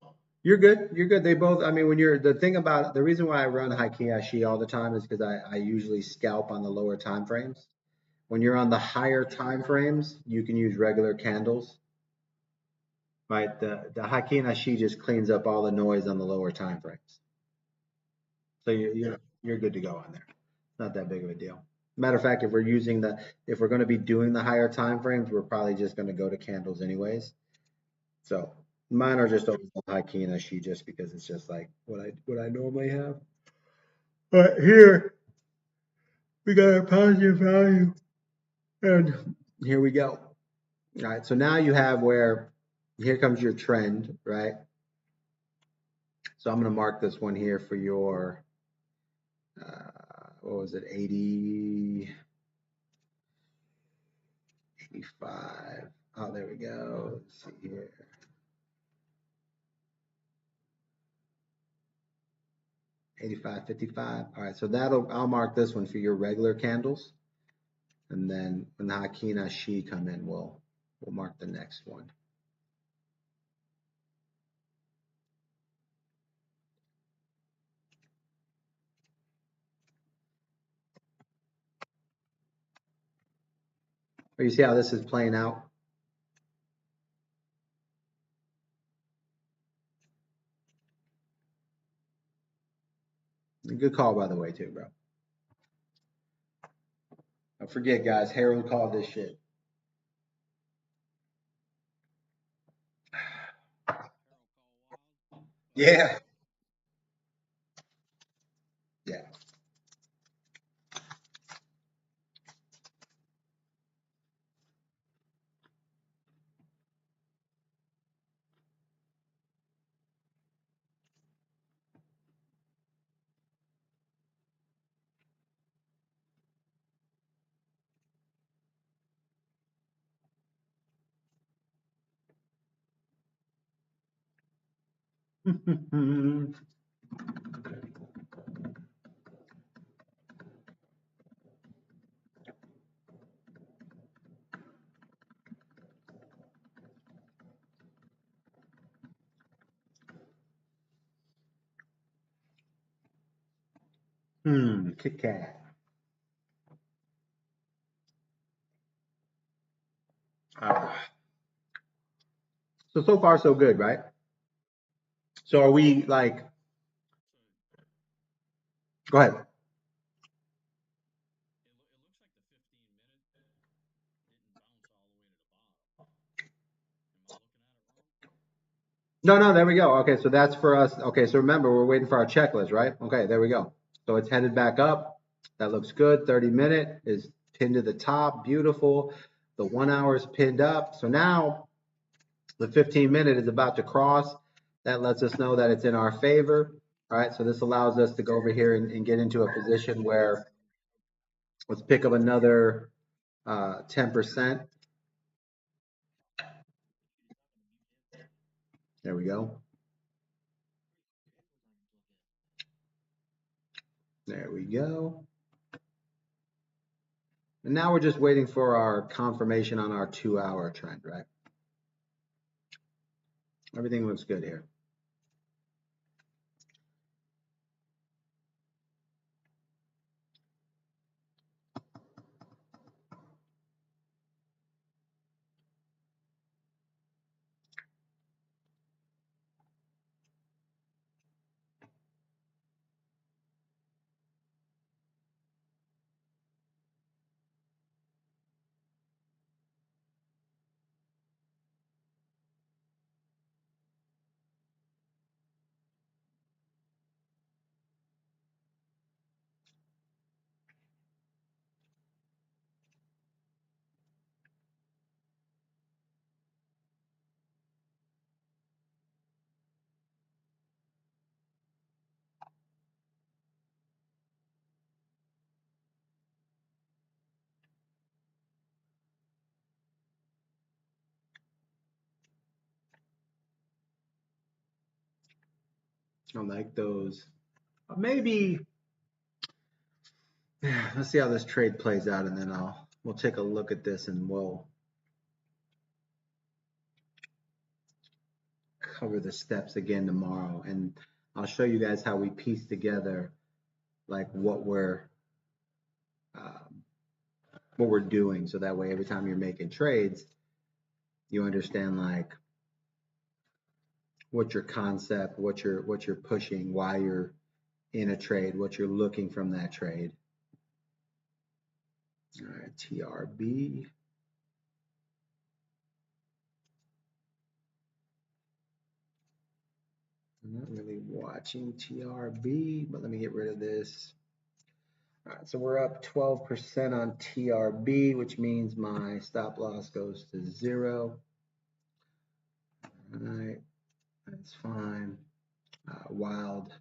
the wrong thing. So You're good. You're good. They both, I mean, when you're, the thing about, the reason why I run Haikiashi all the time is because I usually scalp on the lower time frames. When you're on the higher time frames, you can use regular candles, right? The Haikiashi just cleans up all the noise on the lower time frames. So you're good to go on there. Not that big of a deal. Matter of fact, if we're going to be doing the higher time frames, we're probably just going to go to candles anyways. So mine are just always high key and she just because it's just like what I normally have. But here we got our positive value, and here we go. All right, so now you have where here comes your trend, right? So I'm going to mark this one here for your what was it, 80, 85. Oh, there we go. Let's see here. 85, 55. All right, so I'll mark this one for your regular candles. And then when the Hakina Shi come in, we'll mark the next one. But you see how this is playing out? Good call, by the way, too, bro. Don't forget, guys, Harold called this shit. Harold called wild, but Yeah. Yeah. Kit Kat. Uh, so far so good, right? So are we like? so Go ahead. it looks like the 15 minute didn't bounce all the way to the bottom. Am I looking at it wrong? No, no, there we go. Okay, so that's for us. Okay, so remember we're waiting for our checklist, right? Okay, there we go. So it's headed back up. That looks good. 30-minute is pinned to the top. Beautiful. The 1 hour is pinned up. So now the 15-minute is about to cross. That lets us know that it's in our favor. All right, so this allows us to go over here and get into a position where let's pick up another 10%. There we go. There we go. And now we're just waiting for our confirmation on our 2 hour trend, right? Everything looks good here. I like those. Maybe let's see how this trade plays out, and then we'll take a look at this, and cover the steps again tomorrow, and I'll show you guys how we piece together like um, what we're doing, so that way every time you're making trades, you understand like what your concept, what you're pushing, why you're in a trade, what you're looking from that trade. All right, TRB. I'm not really watching TRB, but let me get rid of this. All right, so we're up 12% on TRB, which means my stop loss goes to 0. All right, that's fine. Wild.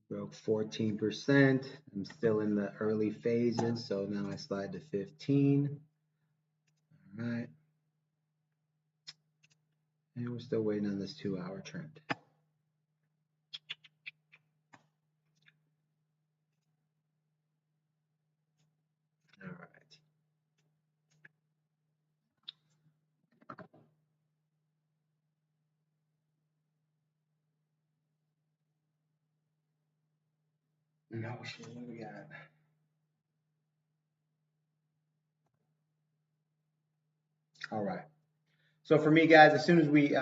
Broke 14%. I'm still in the early phases, so now I slide to 15. All right. And we're still waiting on this 2-hour trend. All right. No shit, what do we got? All right. So for me, guys, as soon as we,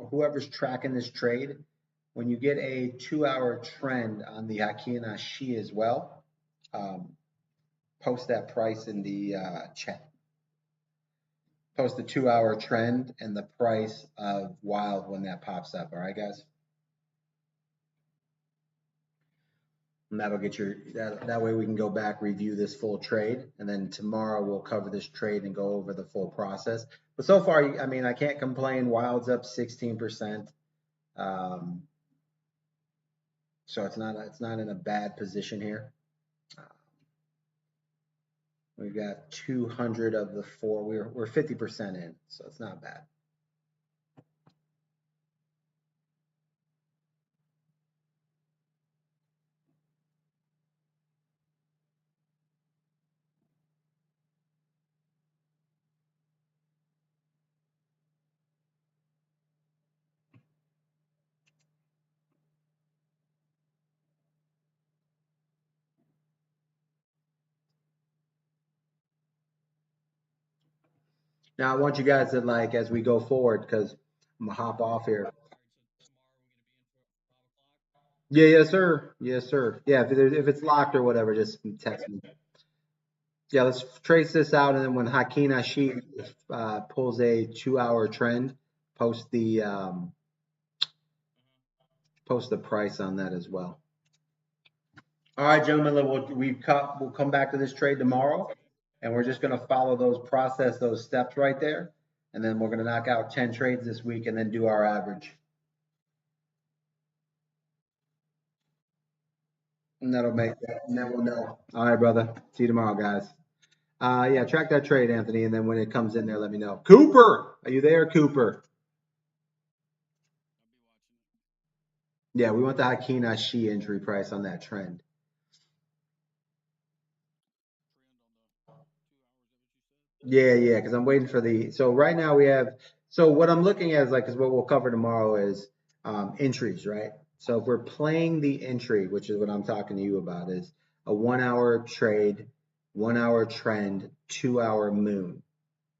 whoever's tracking this trade, when you get a 2-hour trend on the Haki and Ashi as well, um, post that price in the chat. Post the 2-hour trend and the price of Wild when that pops up. All right, guys? And that'll get that way we can go back, review this full trade, and then tomorrow we'll cover this trade and go over the full process. But so far, I mean, I can't complain. Wild's up 16%. So it's not in a bad position here. We've got 200 of the 4. We're 50% in, so it's not bad. Now I want you guys to like as we go forward because I'm gonna hop off here. All right, so tomorrow we're gonna be in for 5 o'clock. Yeah, yes, sir. Yes, sir. Yeah, if it's locked or whatever, just text me. Yeah, let's trace this out, and then when Hakeem Ashid pulls a 2-hour trend, post the post the price on that as well. All right, gentlemen, we'll come back to this trade tomorrow, and we're just going to follow those steps right there, and then we're going to knock out 10 trades this week, and then do our average. And then we'll know. All right, brother. See you tomorrow, guys. Yeah, track that trade, Anthony, and then when it comes in there, let me know. Cooper, are you there, Cooper? I'll be watching it. Yeah, we want the Hakeem Ashi entry price on that trend. Trend on the 2 hours, is that what you said? Yeah, because I'm waiting for so right now we have, so what I'm looking at is like, because what we'll cover tomorrow is entries, right? So if we're playing the entry, which is what I'm talking to you about, is a 1-hour trade, 1-hour trend, 2-hour moon,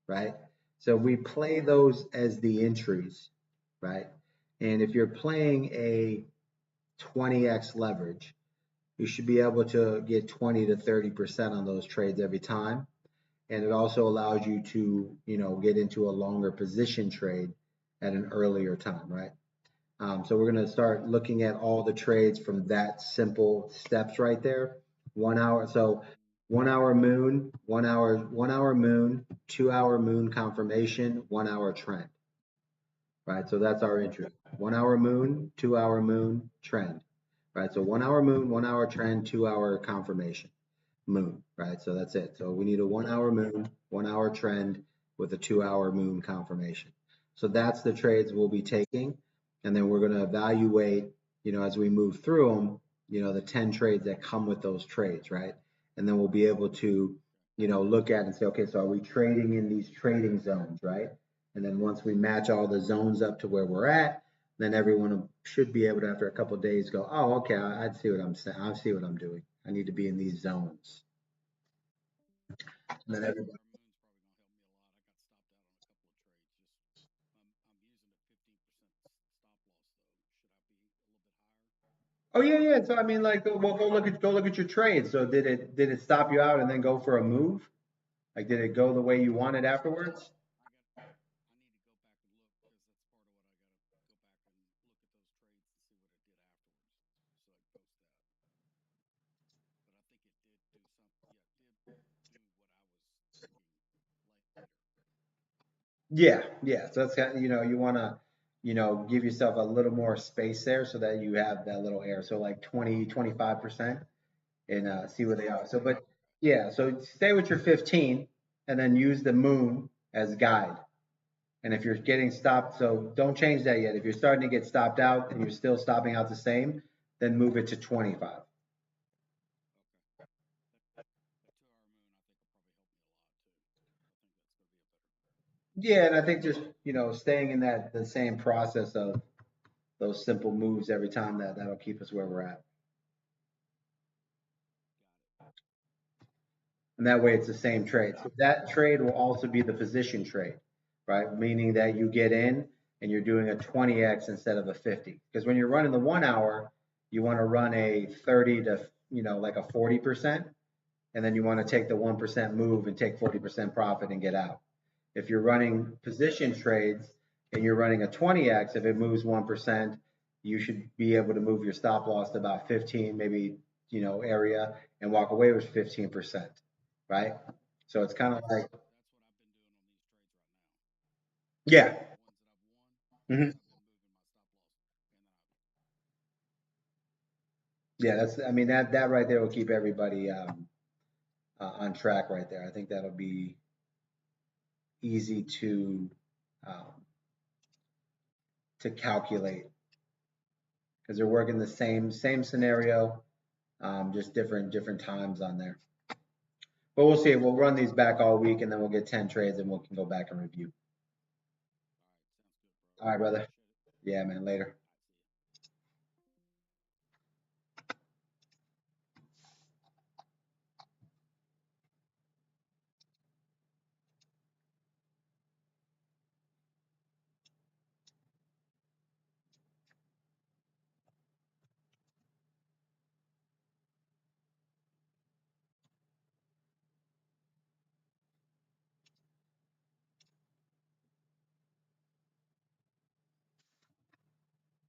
right? So we play those as the entries, right? And if you're playing a 20x leverage, you should be able to get 20 to 30% on those trades every time. And it also allows you to, get into a longer position trade at an earlier time, right? So we're going to start looking at all the trades from that simple steps right there. 1 hour, so 1-hour moon, 1 hour moon, 2-hour moon confirmation, 1-hour trend, right? So that's our entry. 1-hour moon, 2-hour moon, trend, right? So 1-hour moon, 1-hour trend, 2-hour confirmation moon, right? So that's it. So we need a 1-hour moon, 1-hour trend with a 2-hour moon confirmation. So that's the trades we'll be taking. And then we're going to evaluate, as we move through them, the 10 trades that come with those trades, right? And then we'll be able to look at and say, okay, so are we trading in these trading zones, right? And then once we match all the zones up to where we're at, then everyone should be able to, after a couple of days, go, oh, okay, I see what I'm saying. I see what I'm doing. I need to be in these zones. And then Yeah, everybody, 2 hour moon's probably gonna help me a lot. I got stopped out on a couple of trades. I'm using a 15% stop loss though. Should I be a little bit higher? oh yeah, yeah. So I mean, like, well, go look at your trade. So did it stop you out and then go for a move? Like, did it go the way you wanted afterwards? I got. I need to go back and look because that's part of what I got to go back and look at those trades and see what it did afterwards, so I can post that. But I think it did do something. Yeah, it did do what I was thinking later. Yeah, yeah. So that's kind of, you want to, give yourself a little more space there so that you have that little air. So like 20, 25%, and see where they are. So, but yeah, so stay with your 15 and then use the moon as guide. And if you're getting stopped, so don't change that yet. If you're starting to get stopped out and you're still stopping out the same, then move it to 25. Okay. That 2 hour moon, I think, will probably help me a lot too. I think that's going to be a better. Yeah, and I think just, staying in that the same process of those simple moves every time, that'll keep us where we're at. Got it. And that way it's the same trade. So that trade will also be the position trade, right? Meaning that you get in and you're doing a 20x instead of a 50. Because when you're running the 1 hour, you want to run a 30 to, like a 40%. And then you want to take the 1% move and take 40% profit and get out. If you're running position trades and you're running a 20x, if it moves 1%, you should be able to move your stop loss to about 15, maybe, area, and walk away with 15%, right? So it's kind of like, That's what I've been doing on these trades right now. yeah. The ones that I've won is Hmm. I've been moving my stop loss, and then I've. Yeah, I mean, that right there will keep everybody on track right there. I think that'll be easy um, to calculate because they're working the same scenario, just different times on there. But we'll see. We'll run these back all week, and then we'll get 10 trades, and we can go back and review. All right, sounds good, bro. All right, brother. Appreciate it. Yeah, man. Later. All right, see ya.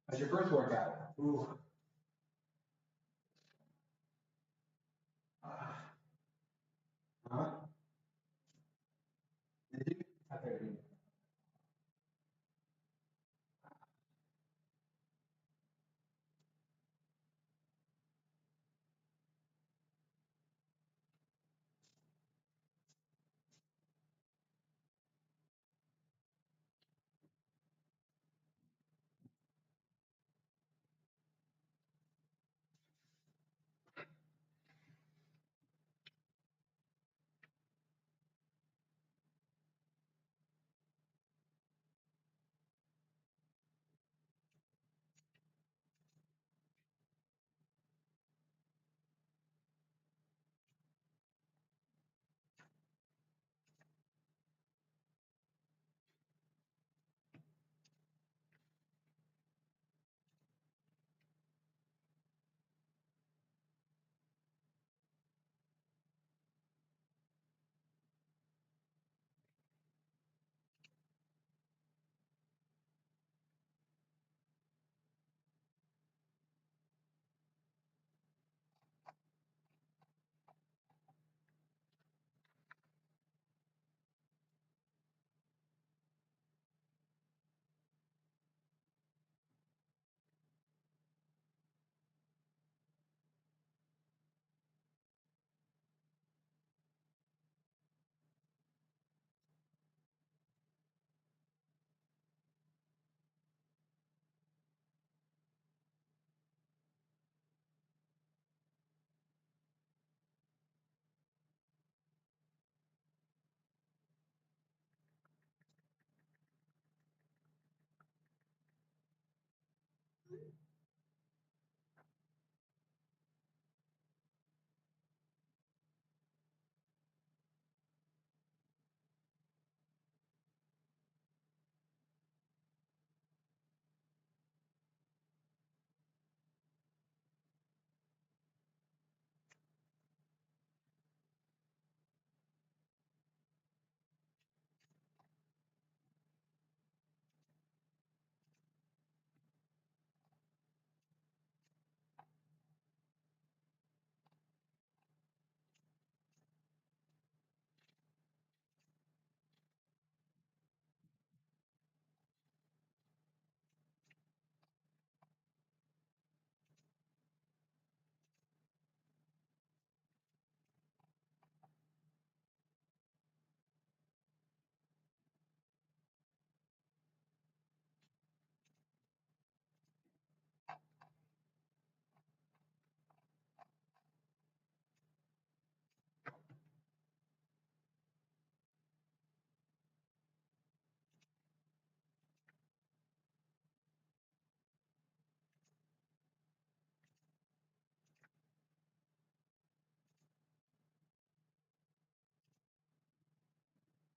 That's your first workout. Ooh. Huh?